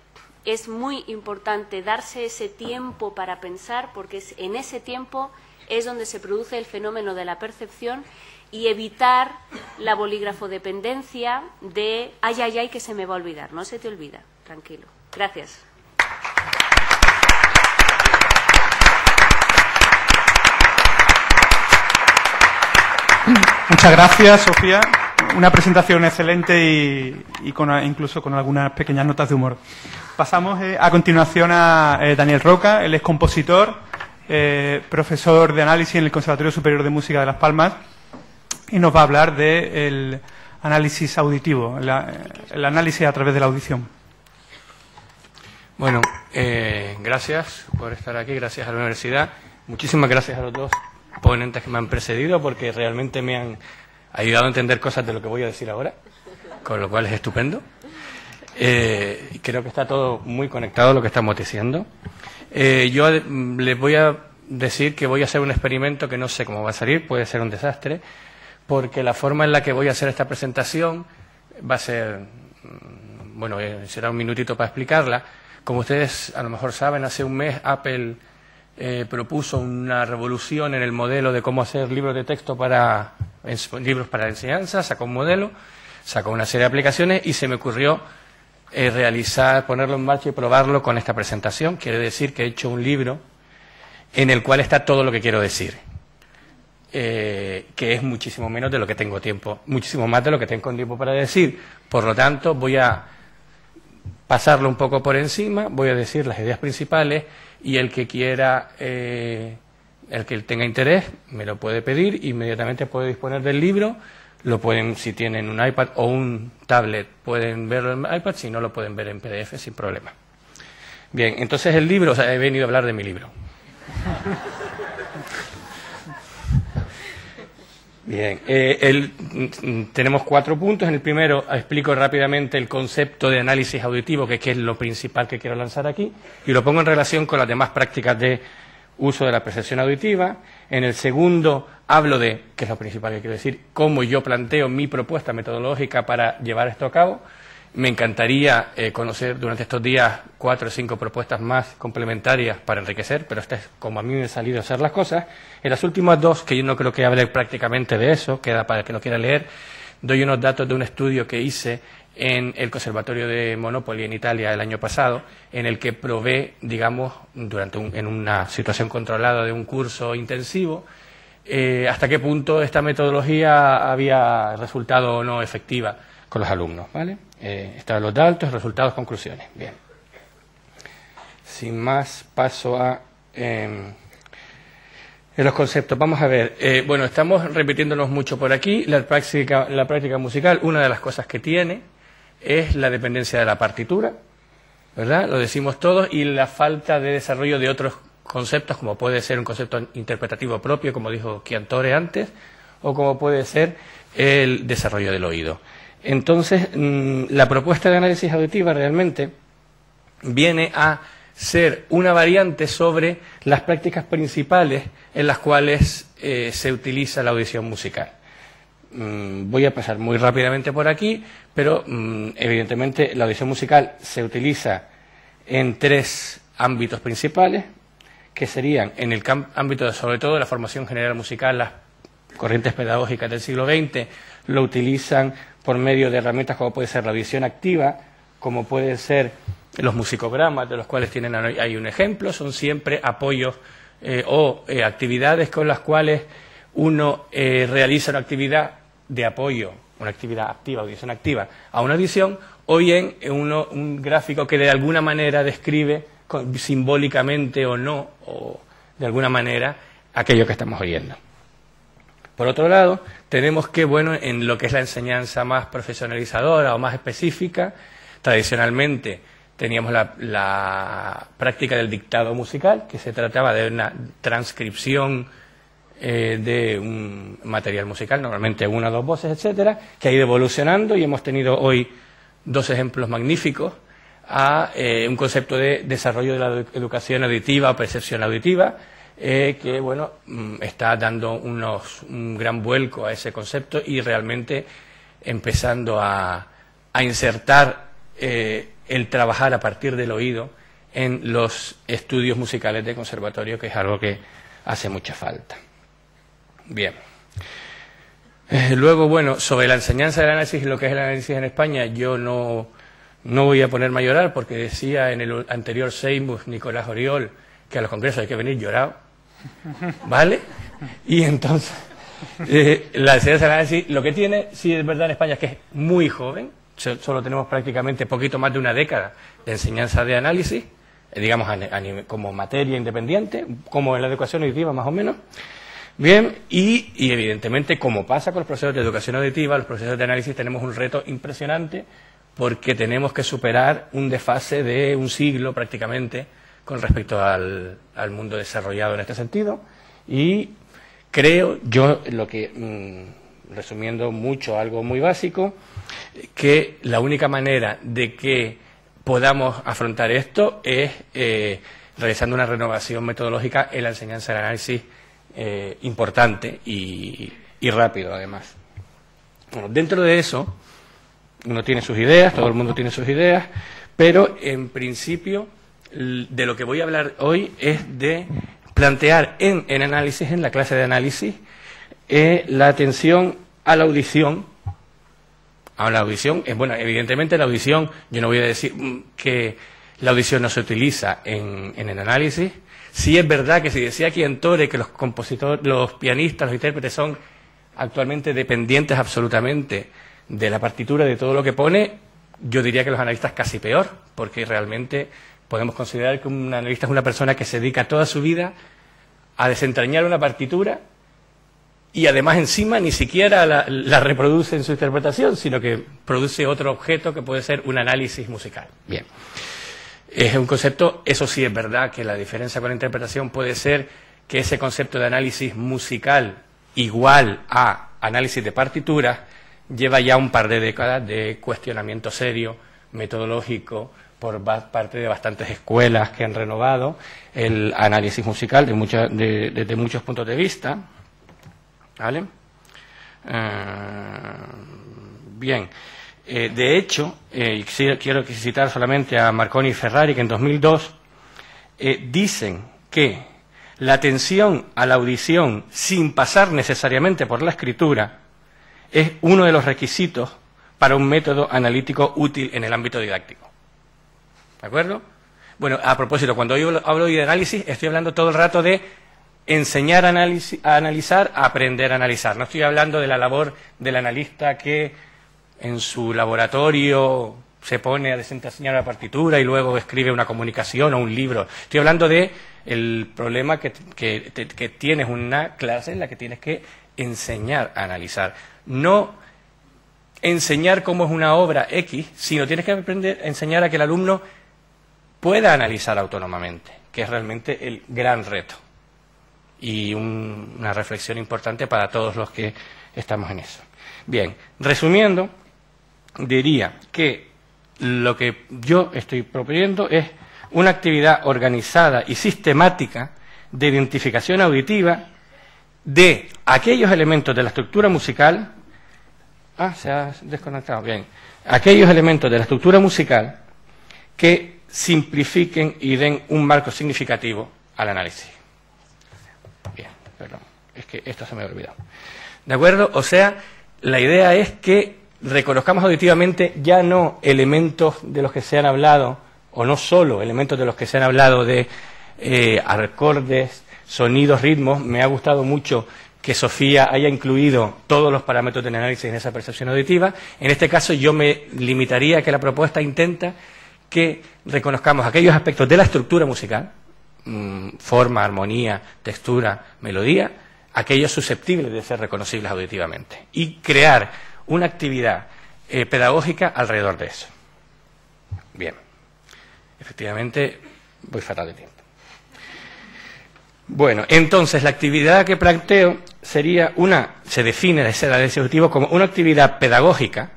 es muy importante darse ese tiempo para pensar, porque en ese tiempo es donde se produce el fenómeno de la percepción, y evitar la bolígrafo-dependencia de ay, ay, ay, que se me va a olvidar. No se te olvida, tranquilo. Gracias. Muchas gracias, Sofía. Una presentación excelente y incluso con algunas pequeñas notas de humor. Pasamos a continuación a Daniel Roca. Él es compositor, profesor de análisis en el Conservatorio Superior de Música de Las Palmas y nos va a hablar del análisis auditivo, el análisis a través de la audición. Bueno, gracias por estar aquí, gracias a la universidad. Muchísimas gracias a los 2 ponentes que me han precedido porque realmente me han ayudado a entender cosas de lo que voy a decir ahora, con lo cual es estupendo. Creo que está todo muy conectado lo que estamos diciendo. Yo les voy a decir que voy a hacer un experimento que no sé cómo va a salir, puede ser un desastre, porque la forma en la que voy a hacer esta presentación va a ser, bueno, será un minutito para explicarla. Como ustedes a lo mejor saben, hace un mes Apple propuso una revolución en el modelo de cómo hacer libros de texto libros para la enseñanza, sacó un modelo, sacó una serie de aplicaciones y se me ocurrió ponerlo en marcha y probarlo con esta presentación. Quiere decir que he hecho un libro en el cual está todo lo que quiero decir, que es muchísimo menos de lo que tengo tiempo, muchísimo más de lo que tengo tiempo para decir. Por lo tanto, voy a pasarlo un poco por encima, voy a decir las ideas principales y el que quiera, el que tenga interés, me lo puede pedir, inmediatamente puede disponer del libro lo pueden, si tienen un iPad o un tablet, pueden verlo en iPad, si no lo pueden ver en PDF sin problema. Bien, entonces el libro, o sea, he venido a hablar de mi libro. Bien, tenemos 4 puntos. En el primero explico rápidamente el concepto de análisis auditivo, que es lo principal que quiero lanzar aquí, y lo pongo en relación con las demás prácticas de uso de la percepción auditiva. En el segundo hablo de, que es lo principal que quiero decir, cómo yo planteo mi propuesta metodológica para llevar esto a cabo. Me encantaría conocer durante estos días 4 o 5 propuestas más complementarias para enriquecer, pero esta es como a mí me han salido a hacer las cosas. En las últimas 2, que yo no creo que hable prácticamente de eso, queda para el que lo quiera leer, doy unos datos de un estudio que hice en el Conservatorio de Monopoli en Italia el año pasado, en el que probé, digamos, en una situación controlada de un curso intensivo, hasta qué punto esta metodología había resultado o no efectiva con los alumnos, ¿vale? Están los datos, resultados, conclusiones. Bien. Sin más, paso a los conceptos. Vamos a ver. Bueno, estamos repitiéndonos mucho por aquí. La práctica musical, una de las cosas que tiene es la dependencia de la partitura, ¿verdad? Lo decimos todos, y la falta de desarrollo de otros conceptos, como puede ser un concepto interpretativo propio, como dijo Chiantore antes, o como puede ser el desarrollo del oído. Entonces, la propuesta de análisis auditiva realmente viene a ser una variante sobre las prácticas principales en las cuales se utiliza la audición musical. Voy a pasar muy rápidamente por aquí, pero evidentemente la audición musical se utiliza en 3 ámbitos principales, que serían en el ámbito sobre todo de la formación general musical. Las corrientes pedagógicas del siglo XX lo utilizan por medio de herramientas como puede ser la audición activa, como pueden ser los musicogramas, de los cuales tienen ahí un ejemplo. Son siempre apoyos o actividades con las cuales uno realiza una actividad de apoyo, una actividad activa, audición activa, a una audición, o bien un gráfico que de alguna manera describe simbólicamente o no, o de alguna manera, aquello que estamos oyendo. Por otro lado, tenemos que, bueno, en lo que es la enseñanza más profesionalizadora o más específica, tradicionalmente teníamos la práctica del dictado musical, que se trataba de una transcripción de un material musical, normalmente 1 o 2 voces, etcétera, que ha ido evolucionando, y hemos tenido hoy 2 ejemplos magníficos a un concepto de desarrollo de la educación auditiva o percepción auditiva, que bueno, está dando un gran vuelco a ese concepto y realmente empezando a insertar el trabajar a partir del oído en los estudios musicales de conservatorio, que es algo que hace mucha falta. Bien. Luego, bueno, sobre la enseñanza del análisis y lo que es el análisis en España, yo no voy a ponerme a llorar, porque decía en el anterior Seimus Nicolás Oriol que a los congresos hay que venir llorado, ¿vale? Y entonces, la enseñanza del análisis, lo que tiene, sí es verdad en España, es que es muy joven. Solo tenemos prácticamente poquito más de una década de enseñanza de análisis, digamos como materia independiente, como en la educación auditiva más o menos. Bien, y evidentemente, como pasa con los procesos de educación auditiva, los procesos de análisis tenemos un reto impresionante, porque tenemos que superar un desfase de un siglo prácticamente con respecto al mundo desarrollado en este sentido. Y creo yo, resumiendo mucho, algo muy básico, que la única manera de que podamos afrontar esto es realizando una renovación metodológica en la enseñanza del análisis importante y rápido, además. Bueno, dentro de eso, uno tiene sus ideas, todo el mundo tiene sus ideas, pero en principio de lo que voy a hablar hoy es de plantear en análisis, en la clase de análisis, la atención a la audición. Bueno, evidentemente la audición, yo no voy a decir que la audición no se utiliza en el análisis. Sí es verdad que si decía Chiantore que los compositores, los pianistas, los intérpretes son actualmente dependientes absolutamente de la partitura, de todo lo que pone, yo diría que los analistas casi peor, porque realmente podemos considerar que un analista es una persona que se dedica toda su vida a desentrañar una partitura y además encima ni siquiera la reproduce en su interpretación, sino que produce otro objeto que puede ser un análisis musical. Bien. Es un concepto, eso sí es verdad, que la diferencia con la interpretación puede ser que ese concepto de análisis musical igual a análisis de partituras lleva ya un par de décadas de cuestionamiento serio, metodológico, por parte de bastantes escuelas que han renovado el análisis musical desde muchos puntos de vista. ¿Vale? Bien. De hecho, quiero citar solamente a Marconi y Ferrari, que en 2002 dicen que la atención a la audición sin pasar necesariamente por la escritura es uno de los requisitos para un método analítico útil en el ámbito didáctico. ¿De acuerdo? Bueno, a propósito, cuando yo hablo de análisis, estoy hablando todo el rato de enseñar a analizar, a aprender a analizar. No estoy hablando de la labor del analista que en su laboratorio se pone a desenseñar la partitura y luego escribe una comunicación o un libro. Estoy hablando de el problema que tienes una clase en la que tienes que enseñar a analizar. No enseñar cómo es una obra X, sino tienes que aprender a enseñar a que el alumno pueda analizar autónomamente, que es realmente el gran reto y una reflexión importante para todos los que estamos en eso. Bien, resumiendo, diría que lo que yo estoy proponiendo es una actividad organizada y sistemática de identificación auditiva de aquellos elementos de la estructura musical. Se ha desconectado, bien. Aquellos elementos de la estructura musical que simplifiquen y den un marco significativo al análisis. Bien, perdón, es que esto se me ha olvidado. ¿De acuerdo? O sea, la idea es que reconozcamos auditivamente ya no elementos de los que se han hablado, o no solo elementos de los que se han hablado de acordes, sonidos, ritmos. Me ha gustado mucho que Sofía haya incluido todos los parámetros del análisis en esa percepción auditiva. En este caso yo me limitaría a que la propuesta intenta que reconozcamos aquellos aspectos de la estructura musical, forma, armonía, textura, melodía, aquellos susceptibles de ser reconocibles auditivamente, y crear una actividad pedagógica alrededor de eso. Bien, efectivamente voy fatal de tiempo. Bueno, entonces la actividad que planteo sería se define ese análisis auditivo como una actividad pedagógica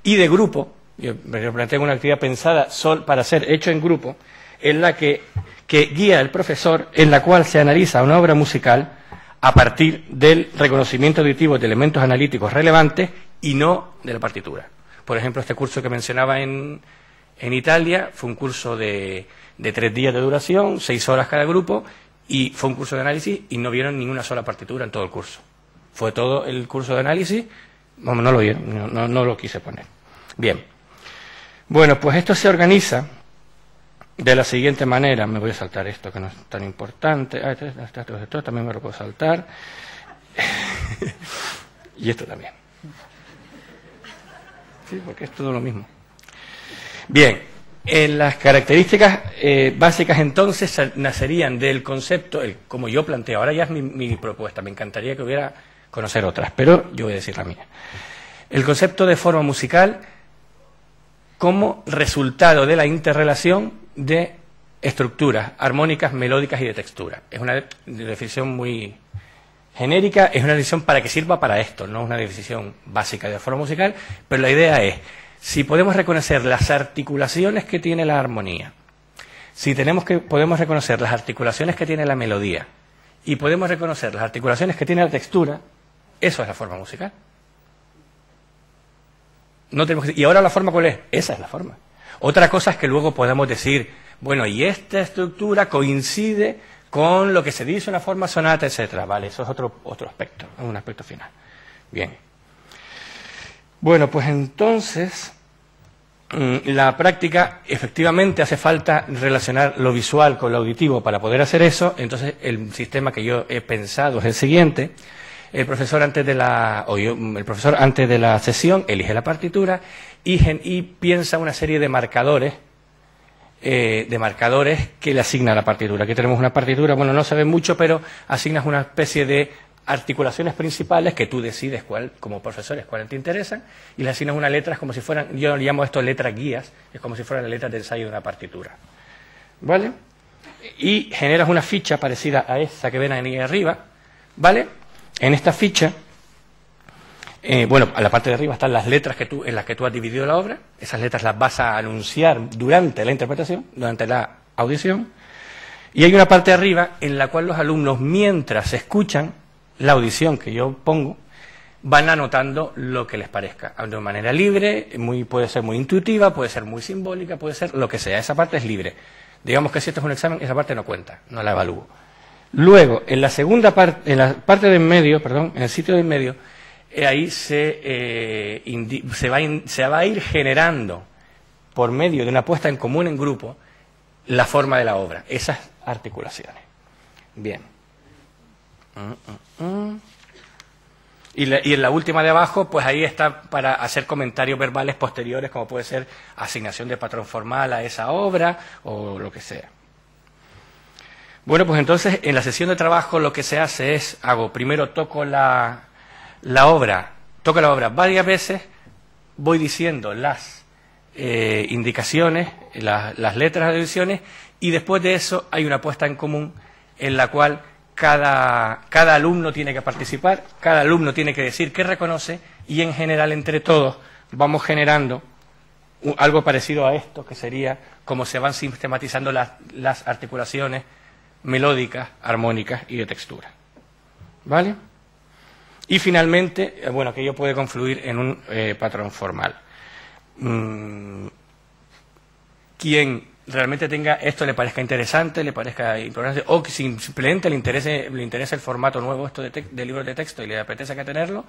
y de grupo. Yo planteo una actividad pensada para ser hecho en grupo, en la que guía el profesor, en la cual se analiza una obra musical a partir del reconocimiento auditivo de elementos analíticos relevantes y no de la partitura. Por ejemplo, este curso que mencionaba en Italia fue un curso de 3 días de duración, 6 horas cada grupo, y fue un curso de análisis y no vieron ninguna sola partitura en todo el curso. Fue todo el curso de análisis, no lo vieron, no lo quise poner. Bien. Bueno, pues esto se organiza de la siguiente manera. Me voy a saltar esto que no es tan importante. Esto también me lo puedo saltar. Y esto también. Sí, porque es todo lo mismo. Bien, las características básicas entonces nacerían del concepto, como yo planteo. Ahora ya es mi propuesta. Me encantaría que hubiera conocer otras, pero yo voy a decir la mía. El concepto de forma musical como resultado de la interrelación de estructuras armónicas, melódicas y de textura. Es una definición muy genérica, es una definición para que sirva para esto, no es una definición básica de forma musical, pero la idea es, si podemos reconocer las articulaciones que tiene la armonía, si podemos reconocer las articulaciones que tiene la melodía y podemos reconocer las articulaciones que tiene la textura, eso es la forma musical. No tenemos ¿Y ahora la forma cuál es? Esa es la forma. Otra cosa es que luego podamos decir, bueno, y esta estructura coincide con lo que se dice una forma sonata, etcétera. Vale, eso es otro aspecto, un aspecto final. Bien. Bueno, pues entonces, la práctica, efectivamente hace falta relacionar lo visual con lo auditivo para poder hacer eso. Entonces, el sistema que yo he pensado es el siguiente. El profesor antes de la sesión elige la partitura y piensa una serie de marcadores que le asigna a la partitura. Aquí tenemos una partitura, bueno, no se ve mucho, pero asignas una especie de articulaciones principales que tú decides como profesores cuáles te interesan, y le asignas unas letras como si fueran, yo llamo esto letras guías, es como si fueran las letras de ensayo de una partitura. ¿Vale? Y generas una ficha parecida a esa que ven ahí arriba, ¿vale? En esta ficha, bueno, a la parte de arriba están las letras en las que tú has dividido la obra. Esas letras las vas a anunciar durante la interpretación, durante la audición. Y hay una parte de arriba en la cual los alumnos, mientras escuchan la audición que yo pongo, van anotando lo que les parezca, de manera libre, puede ser muy intuitiva, puede ser muy simbólica, puede ser lo que sea. Esa parte es libre. Digamos que si esto es un examen, esa parte no cuenta, no la evalúo. Luego, en la segunda parte, en la parte de en medio, perdón, en el sitio de en medio, ahí se va a ir generando, por medio de una puesta en común en grupo, la forma de la obra, esas articulaciones. Bien. Y en la última de abajo, pues ahí está para hacer comentarios verbales posteriores, como puede ser asignación de patrón formal a esa obra o lo que sea. Bueno, pues entonces en la sesión de trabajo lo que se hace es, primero toco la obra varias veces, voy diciendo las indicaciones, las letras de audiciones, y después de eso hay una puesta en común en la cual cada alumno tiene que participar, cada alumno tiene que decir qué reconoce, y en general entre todos vamos generando algo parecido a esto, que sería como se van sistematizando las articulaciones melódicas, armónicas y de textura. ¿Vale? Y finalmente, bueno, aquello puede confluir en un patrón formal. Quien realmente tenga esto le parezca interesante, le parezca importante, o que simplemente le interese el formato nuevo esto de libros de texto y le apetece que tenerlo,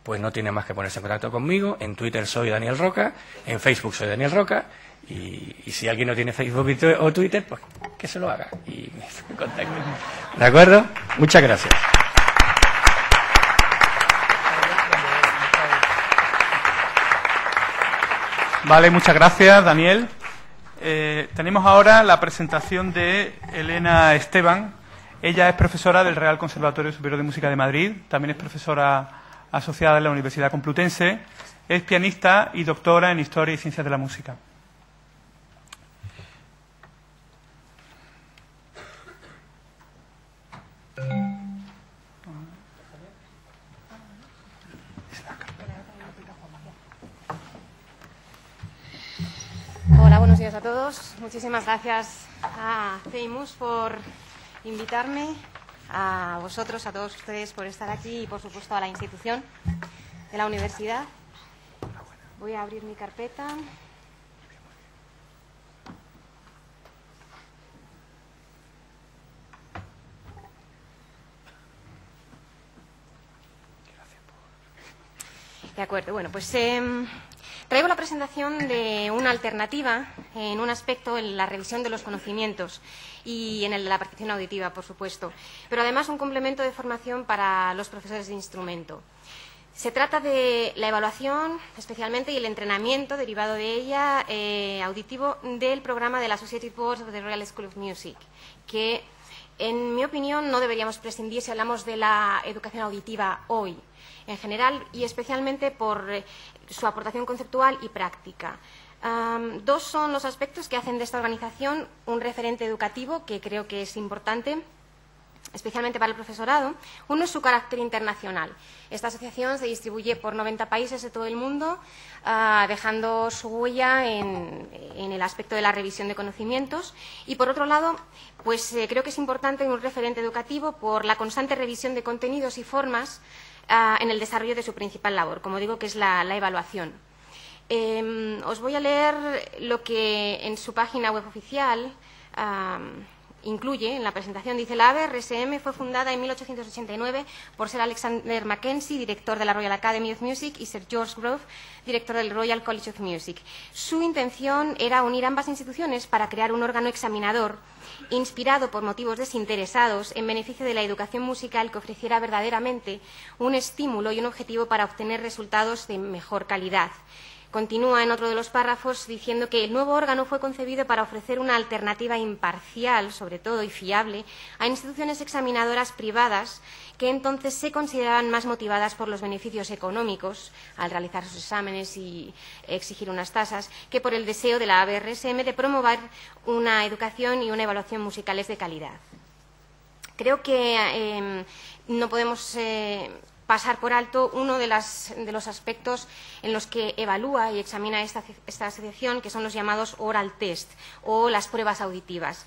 pues no tiene más que ponerse en contacto conmigo. En Twitter soy Daniel Roca, en Facebook soy Daniel Roca, y si alguien no tiene Facebook o Twitter, pues que se lo haga y me contacte. ¿De acuerdo? Muchas gracias. Vale, muchas gracias, Daniel. Tenemos ahora la presentación de Elena Esteban. Ella es profesora del Real Conservatorio Superior de Música de Madrid, también es profesora asociada en la Universidad Complutense, es pianista y doctora en Historia y Ciencias de la Música. Hola, buenos días a todos. Muchísimas gracias a Famous por invitarme, a vosotros, a todos ustedes por estar aquí y, por supuesto, a la institución de la universidad. Voy a abrir mi carpeta. De acuerdo, bueno, pues traigo la presentación de una alternativa en un aspecto, en la revisión de los conocimientos y en el de la percepción auditiva, por supuesto, pero además un complemento de formación para los profesores de instrumento. Se trata de la evaluación, especialmente, y el entrenamiento derivado de ella auditivo del programa de la Associated Board of the Royal School of Music, que, en mi opinión, no deberíamos prescindir si hablamos de la educación auditiva hoy, en general, y especialmente por su aportación conceptual y práctica. Dos son los aspectos que hacen de esta organización un referente educativo que creo que es importante, especialmente para el profesorado. Uno es su carácter internacional. Esta asociación se distribuye por 90 países de todo el mundo, dejando su huella en el aspecto de la revisión de conocimientos. Y, por otro lado, pues creo que es importante un referente educativo por la constante revisión de contenidos y formas en el desarrollo de su principal labor, como digo, que es la evaluación. Os voy a leer lo que en su página web oficial incluye en la presentación. Dice: la ABRSM fue fundada en 1889 por Sir Alexander Mackenzie, director de la Royal Academy of Music, y Sir George Grove, director del Royal College of Music. Su intención era unir ambas instituciones para crear un órgano examinador inspirado por motivos desinteresados en beneficio de la educación musical, que ofreciera verdaderamente un estímulo y un objetivo para obtener resultados de mejor calidad. Continúa en otro de los párrafos diciendo que el nuevo órgano fue concebido para ofrecer una alternativa imparcial, sobre todo, y fiable, a instituciones examinadoras privadas que entonces se consideraban más motivadas por los beneficios económicos al realizar sus exámenes y exigir unas tasas que por el deseo de la ABRSM de promover una educación y una evaluación musicales de calidad. Creo que no podemos pasar por alto uno de los aspectos en los que evalúa y examina esta asociación, que son los llamados oral test o las pruebas auditivas.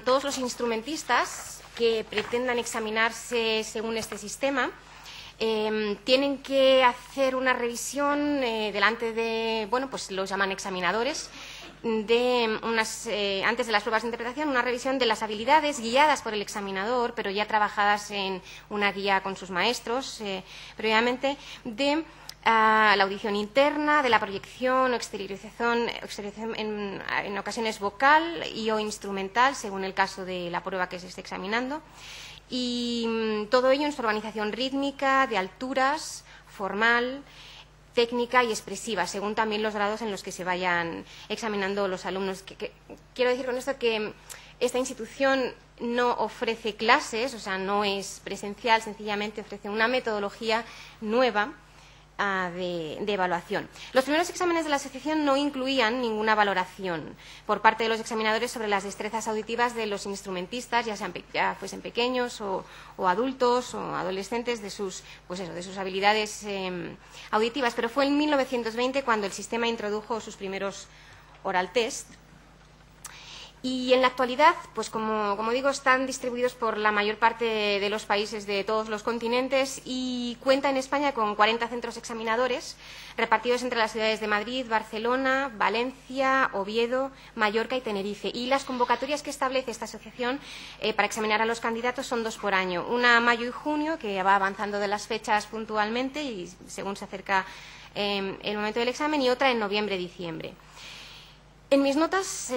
Todos los instrumentistas que pretendan examinarse según este sistema tienen que hacer una revisión delante de, bueno, pues los llaman examinadores, antes de las pruebas de interpretación, una revisión de las habilidades guiadas por el examinador, pero ya trabajadas en una guía con sus maestros previamente, de la audición interna, de la proyección o exteriorización en ocasiones vocal o instrumental, según el caso de la prueba que se esté examinando, y todo ello en su organización rítmica, de alturas, formal, técnica y expresiva, según también los grados en los que se vayan examinando los alumnos. Quiero decir con esto que esta institución no ofrece clases, o sea, no es presencial, sencillamente ofrece una metodología nueva de evaluación. Los primeros exámenes de la asociación no incluían ninguna valoración por parte de los examinadores sobre las destrezas auditivas de los instrumentistas, ya fuesen pequeños o adultos o adolescentes, de sus habilidades auditivas. Pero fue en 1920 cuando el sistema introdujo sus primeros oral test. Y en la actualidad, pues como digo, están distribuidos por la mayor parte de los países de todos los continentes y cuenta en España con 40 centros examinadores repartidos entre las ciudades de Madrid, Barcelona, Valencia, Oviedo, Mallorca y Tenerife. Y las convocatorias que establece esta asociación para examinar a los candidatos son 2 por año. Una mayo y junio, que va avanzando de las fechas puntualmente y según se acerca el momento del examen, y otra en noviembre-diciembre. En mis notas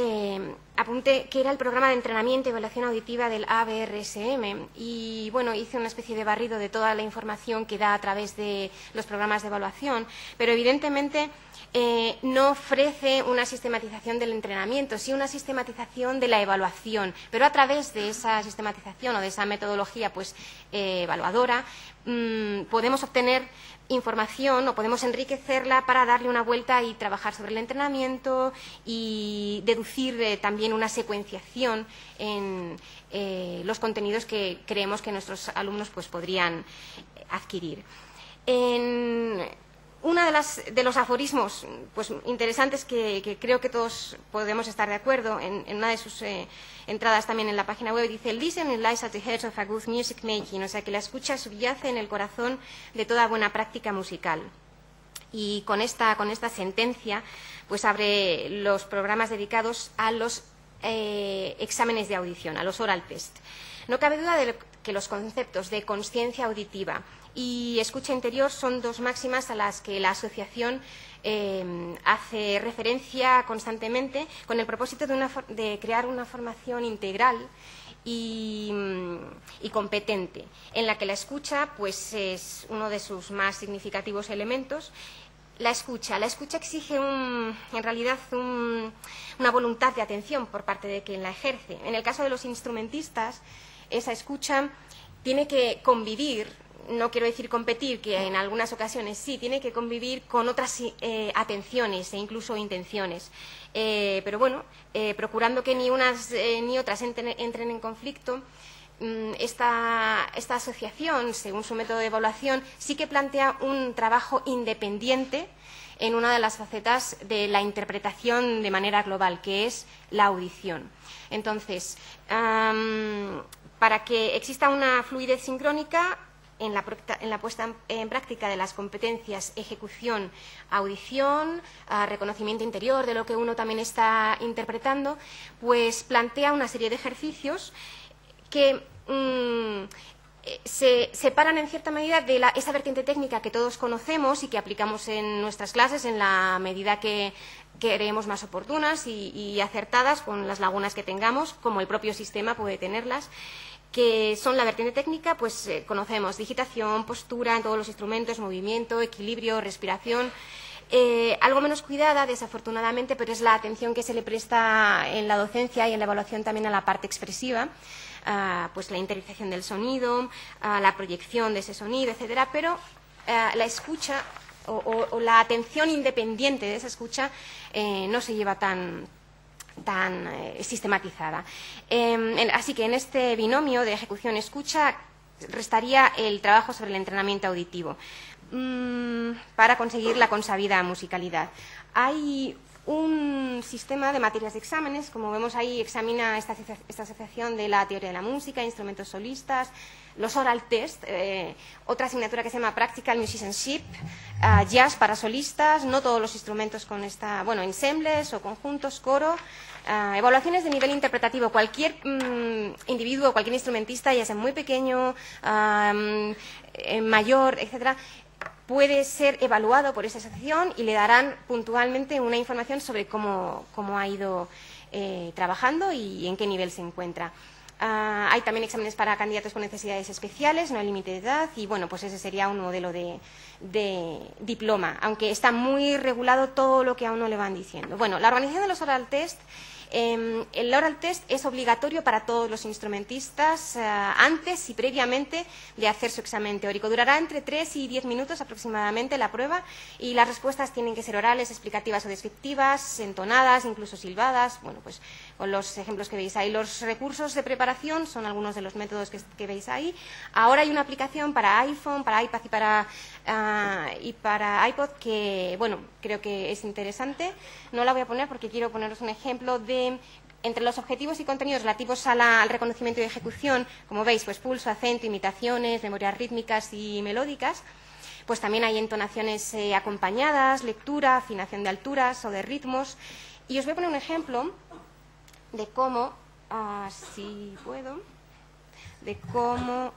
apunté que era el programa de entrenamiento y evaluación auditiva del ABRSM y, bueno, hice una especie de barrido de toda la información que da a través de los programas de evaluación, pero evidentemente no ofrece una sistematización del entrenamiento, sí una sistematización de la evaluación, pero a través de esa sistematización o de esa metodología evaluadora podemos obtener información o podemos enriquecerla para darle una vuelta y trabajar sobre el entrenamiento y deducir también una secuenciación en los contenidos que creemos que nuestros alumnos pues podrían adquirir. Uno de los aforismos pues, interesantes que creo que todos podemos estar de acuerdo, en una de sus entradas también en la página web, dice: "Listening lies at the heart of a good music making", o sea, que la escucha subyace en el corazón de toda buena práctica musical. Y con esta sentencia pues abre los programas dedicados a los exámenes de audición, a los oral test. No cabe duda de que los conceptos de consciencia auditiva y escucha interior son 2 máximas a las que la asociación hace referencia constantemente con el propósito de crear una formación integral y competente, en la que la escucha pues, es uno de sus más significativos elementos. La escucha exige en realidad una voluntad de atención por parte de quien la ejerce. En el caso de los instrumentistas, esa escucha tiene que convivir, no quiero decir competir, que en algunas ocasiones sí, tiene que convivir con otras atenciones e incluso intenciones. Pero bueno, procurando que ni unas ni otras entren en conflicto, esta asociación, según su método de evaluación, sí que plantea un trabajo independiente en una de las facetas de la interpretación de manera global, que es la audición. Entonces, para que exista una fluidez sincrónica en la puesta en práctica de las competencias ejecución, audición, reconocimiento interior de lo que uno también está interpretando, pues plantea una serie de ejercicios que se separan en cierta medida de esa vertiente técnica que todos conocemos y que aplicamos en nuestras clases en la medida que creemos más oportunas y acertadas con las lagunas que tengamos, como el propio sistema puede tenerlas, que son la vertiente técnica, pues conocemos digitación, postura en todos los instrumentos, movimiento, equilibrio, respiración. algo menos cuidada, desafortunadamente, pero es la atención que se le presta en la docencia y en la evaluación también a la parte expresiva, pues la interiorización del sonido, la proyección de ese sonido, etcétera, pero la escucha o la atención independiente de esa escucha no se lleva tan sistematizada. Así que en este binomio de ejecución-escucha restaría el trabajo sobre el entrenamiento auditivo para conseguir la consabida musicalidad. Hay un sistema de materias de exámenes, como vemos ahí, examina esta asociación de la teoría de la música, instrumentos solistas, los oral test, otra asignatura que se llama Practical Musicianship, jazz para solistas, no todos los instrumentos con ensembles o conjuntos, coro, evaluaciones de nivel interpretativo. Cualquier individuo, cualquier instrumentista, ya sea muy pequeño, mayor, etcétera, puede ser evaluado por esa asociación y le darán puntualmente una información sobre cómo ha ido trabajando y en qué nivel se encuentra. Hay también exámenes para candidatos con necesidades especiales, no hay límite de edad, y bueno, pues ese sería un modelo de diploma, aunque está muy regulado todo lo que a uno le van diciendo. Bueno, la organización de los oral test. El oral test es obligatorio para todos los instrumentistas antes y previamente de hacer su examen teórico. Durará entre 3 y 10 minutos aproximadamente la prueba y las respuestas tienen que ser orales, explicativas o descriptivas, entonadas, incluso silbadas. Bueno, pues con los ejemplos que veis ahí. Los recursos de preparación son algunos de los métodos que veis ahí. Ahora hay una aplicación para iPhone, para iPad y para iPod que, bueno, creo que es interesante. No la voy a poner porque quiero poneros un ejemplo de entre los objetivos y contenidos relativos al reconocimiento y ejecución, como veis, pues pulso, acento, imitaciones, memorias rítmicas y melódicas, pues también hay entonaciones acompañadas, lectura, afinación de alturas o de ritmos. Y os voy a poner un ejemplo de cómo, si puedo, de cómo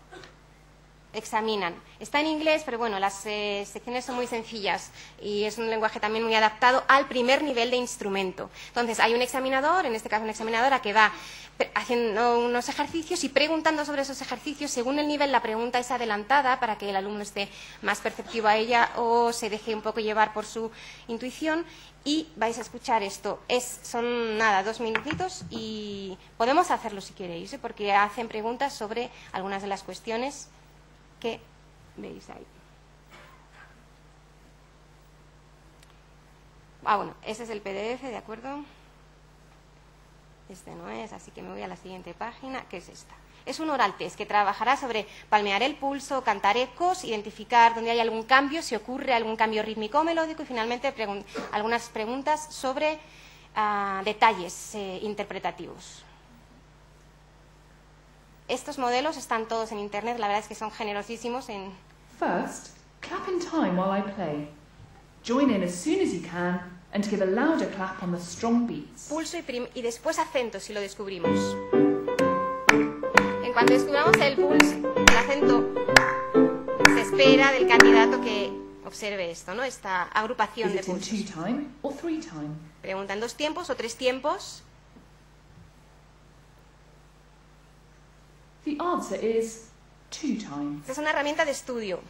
examinan. Está en inglés, pero bueno, las secciones son muy sencillas y es un lenguaje también muy adaptado al primer nivel de instrumento. Entonces, hay un examinador, en este caso una examinadora, que va haciendo unos ejercicios y preguntando sobre esos ejercicios. Según el nivel, la pregunta es adelantada para que el alumno esté más perceptivo a ella o se deje un poco llevar por su intuición. Y vais a escuchar esto. Son nada, 2 minutitos y podemos hacerlo si queréis, porque hacen preguntas sobre algunas de las cuestiones que veis ahí. Bueno, este es el PDF, ¿de acuerdo? Este no es, así que me voy a la siguiente página, que es esta. Es un oral test que trabajará sobre palmear el pulso, cantar ecos, identificar dónde hay algún cambio, si ocurre algún cambio rítmico o melódico y finalmente algunas preguntas sobre detalles interpretativos. Estos modelos están todos en Internet, la verdad es que son generosísimos en... First, clap in time while I play. Join in as soon as you can and give a louder clap on the strong beats. Pulso y después acento, si lo descubrimos. En cuanto descubramos el pulso, el acento, se espera del candidato que observe esto, ¿no? Esta agrupación de pulsos. Is it in 2 time or 3 time? Pregunta, ¿en 2 tiempos o 3 tiempos? The answer is 2 times. Esta es una herramienta de estudio.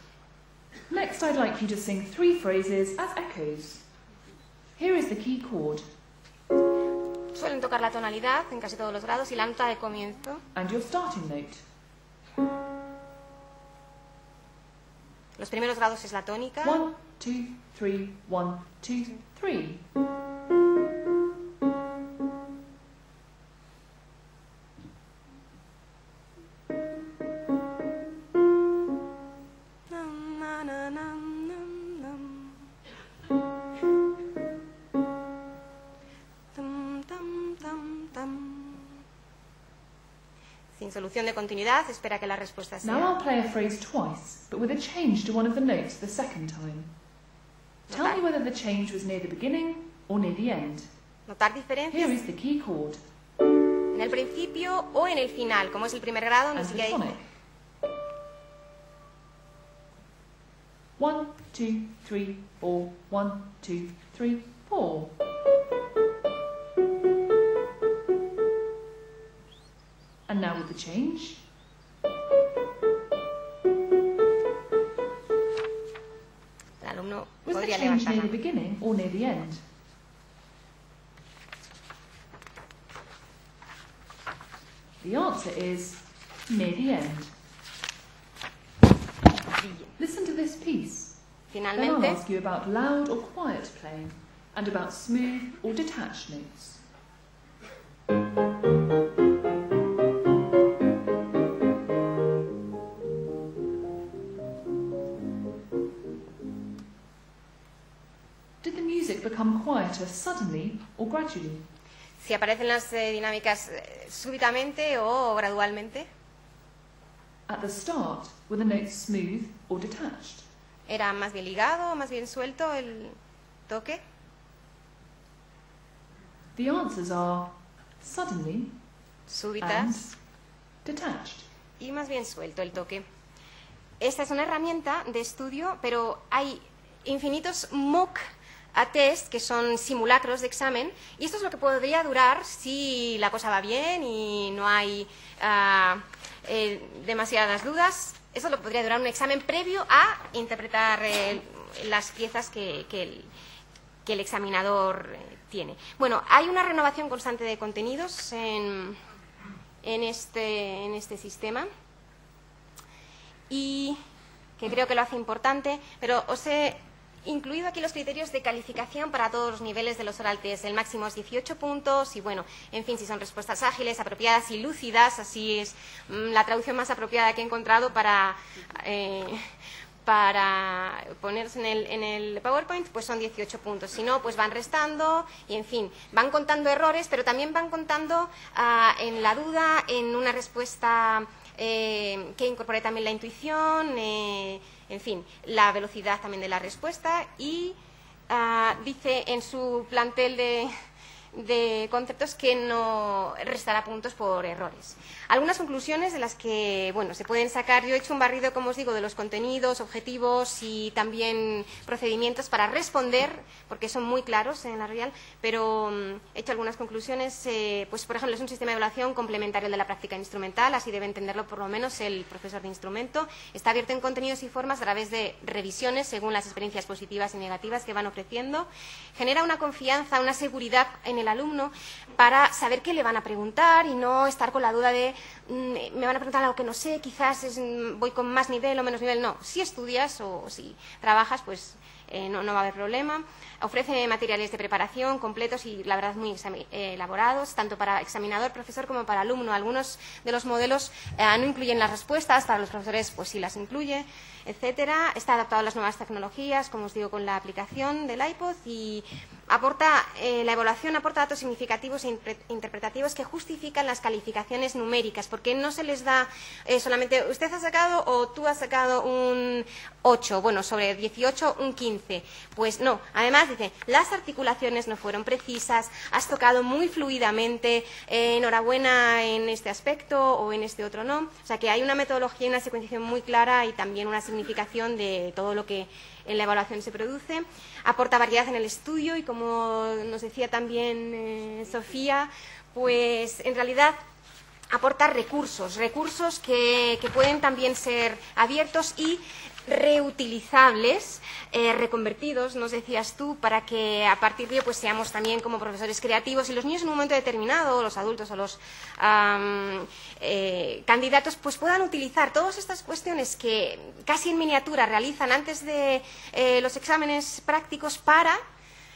Next, I'd like you to sing 3 phrases as echoes. Here is the key chord. Suelen tocar la tonalidad en casi todos los grados y la nota de comienzo. And your starting note. Los primeros grados es la tónica. 1, 2, 3, 1, 2, 3. Sin solución de continuidad, espera que la respuesta sea. Now I'll play a phrase twice, but with a change to one of the notes the second time. Tell me whether the change was near the beginning or near the end. Notar Here diferencias is the key chord. en el principio o en el final. Como es el primer grado, ni And the siquiera tonic. dice. 1, 2, 3, 4. 1, 2, 3, 4. And now with the change. El alumno Was podría change levantar near la the beginning or near the end? The answer is near the end. Listen to this piece. Then I'll Finalmente, ask you about loud or quiet playing and about smooth or detached notes. Did the music become quieter suddenly or gradually? si aparecen las dinámicas súbitamente o gradualmente. At the start, were the notes smooth or detached? ¿Era más bien ligado, más bien suelto el toque? The answers are suddenly and Súbitas detached. y más bien suelto el toque. Esta es una herramienta de estudio, pero hay infinitos mock a test, que son simulacros de examen, y esto es lo que podría durar si la cosa va bien y no hay demasiadas dudas. Eso lo podría durar un examen previo a interpretar las piezas que el examinador tiene. Bueno, hay una renovación constante de contenidos en este sistema, y que creo que lo hace importante, pero os he incluido aquí los criterios de calificación para todos los niveles de los oral test. El máximo es 18 puntos y, bueno, en fin, si son respuestas ágiles, apropiadas y lúcidas, así es la traducción más apropiada que he encontrado para ponerse en el PowerPoint, pues son 18 puntos. Si no, pues van restando y, en fin, van contando errores, pero también van contando en la duda, en una respuesta que incorpore también la intuición, en fin, la velocidad también de la respuesta, y dice en su plantel de conceptos que no restará puntos por errores. Algunas conclusiones de las que, bueno, se pueden sacar. Yo he hecho un barrido, como os digo, de los contenidos, objetivos y también procedimientos para responder, porque son muy claros en la Real, pero he hecho algunas conclusiones. Pues, por ejemplo, es un sistema de evaluación complementario al de la práctica instrumental, así debe entenderlo por lo menos el profesor de instrumento. Está abierto en contenidos y formas a través de revisiones según las experiencias positivas y negativas que van ofreciendo. Genera una confianza, una seguridad en el alumno para saber qué le van a preguntar y no estar con la duda de me van a preguntar algo que no sé, quizás voy con más nivel o menos nivel. No, si estudias o si trabajas, pues no va a haber problema. Ofrece materiales de preparación completos y, la verdad, muy elaborados, tanto para examinador, profesor, como para alumno. Algunos de los modelos no incluyen las respuestas, para los profesores pues sí las incluye, etcétera. Está adaptado a las nuevas tecnologías, como os digo, con la aplicación del iPod, y aporta, la evaluación aporta datos significativos e interpretativos que justifican las calificaciones numéricas, porque no se les da solamente usted ha sacado o tú has sacado un 8, bueno, sobre 18 un 15. Pues no, además dice, las articulaciones no fueron precisas, has tocado muy fluidamente, enhorabuena en este aspecto o en este otro no. O sea que hay una metodología y una secuenciación muy clara y también una significación de todo lo que en la evaluación se produce. Aporta variedad en el estudio y, como nos decía también Sofía, pues en realidad aporta recursos que pueden también ser abiertos y reutilizables, reconvertidos, nos decías tú, para que a partir de ello pues seamos también como profesores creativos, y los niños en un momento determinado, los adultos o los candidatos, pues puedan utilizar todas estas cuestiones que casi en miniatura realizan antes de los exámenes prácticos para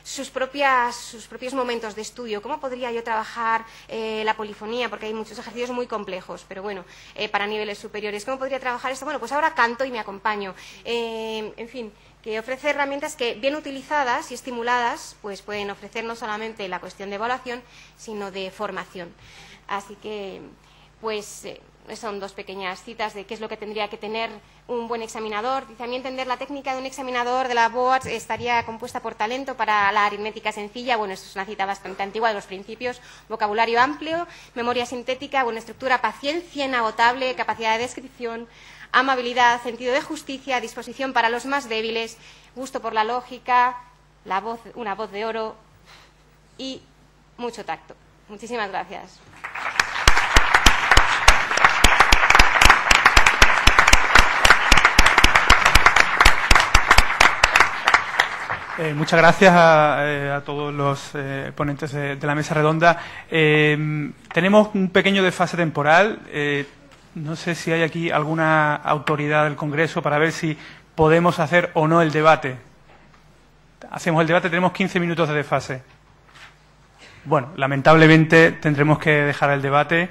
sus propios momentos de estudio. ¿Cómo podría yo trabajar la polifonía? Porque hay muchos ejercicios muy complejos, pero bueno, para niveles superiores. ¿Cómo podría trabajar esto? Bueno, pues ahora canto y me acompaño. En fin, que ofrece herramientas que, bien utilizadas y estimuladas, pues pueden ofrecer no solamente la cuestión de evaluación, sino de formación. Así que, pues son dos pequeñas citas de qué es lo que tendría que tener un buen examinador. Dice, a mi entender, la técnica de un examinador de la BOAT estaría compuesta por talento para la aritmética sencilla, bueno, esto es una cita bastante antigua de los principios, vocabulario amplio, memoria sintética, buena estructura, paciencia inagotable, capacidad de descripción, amabilidad, sentido de justicia, disposición para los más débiles, gusto por la lógica, una voz de oro y mucho tacto. Muchísimas gracias. Muchas gracias a todos los ponentes de la mesa redonda. Tenemos un pequeño desfase temporal. No sé si hay aquí alguna autoridad del Congreso para ver si podemos hacer o no el debate. Hacemos el debate, tenemos 15 minutos de desfase. Bueno, lamentablemente tendremos que dejar el debate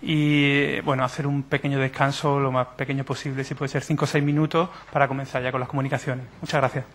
y bueno, hacer un pequeño descanso, lo más pequeño posible, si puede ser 5 o 6 minutos, para comenzar ya con las comunicaciones. Muchas gracias.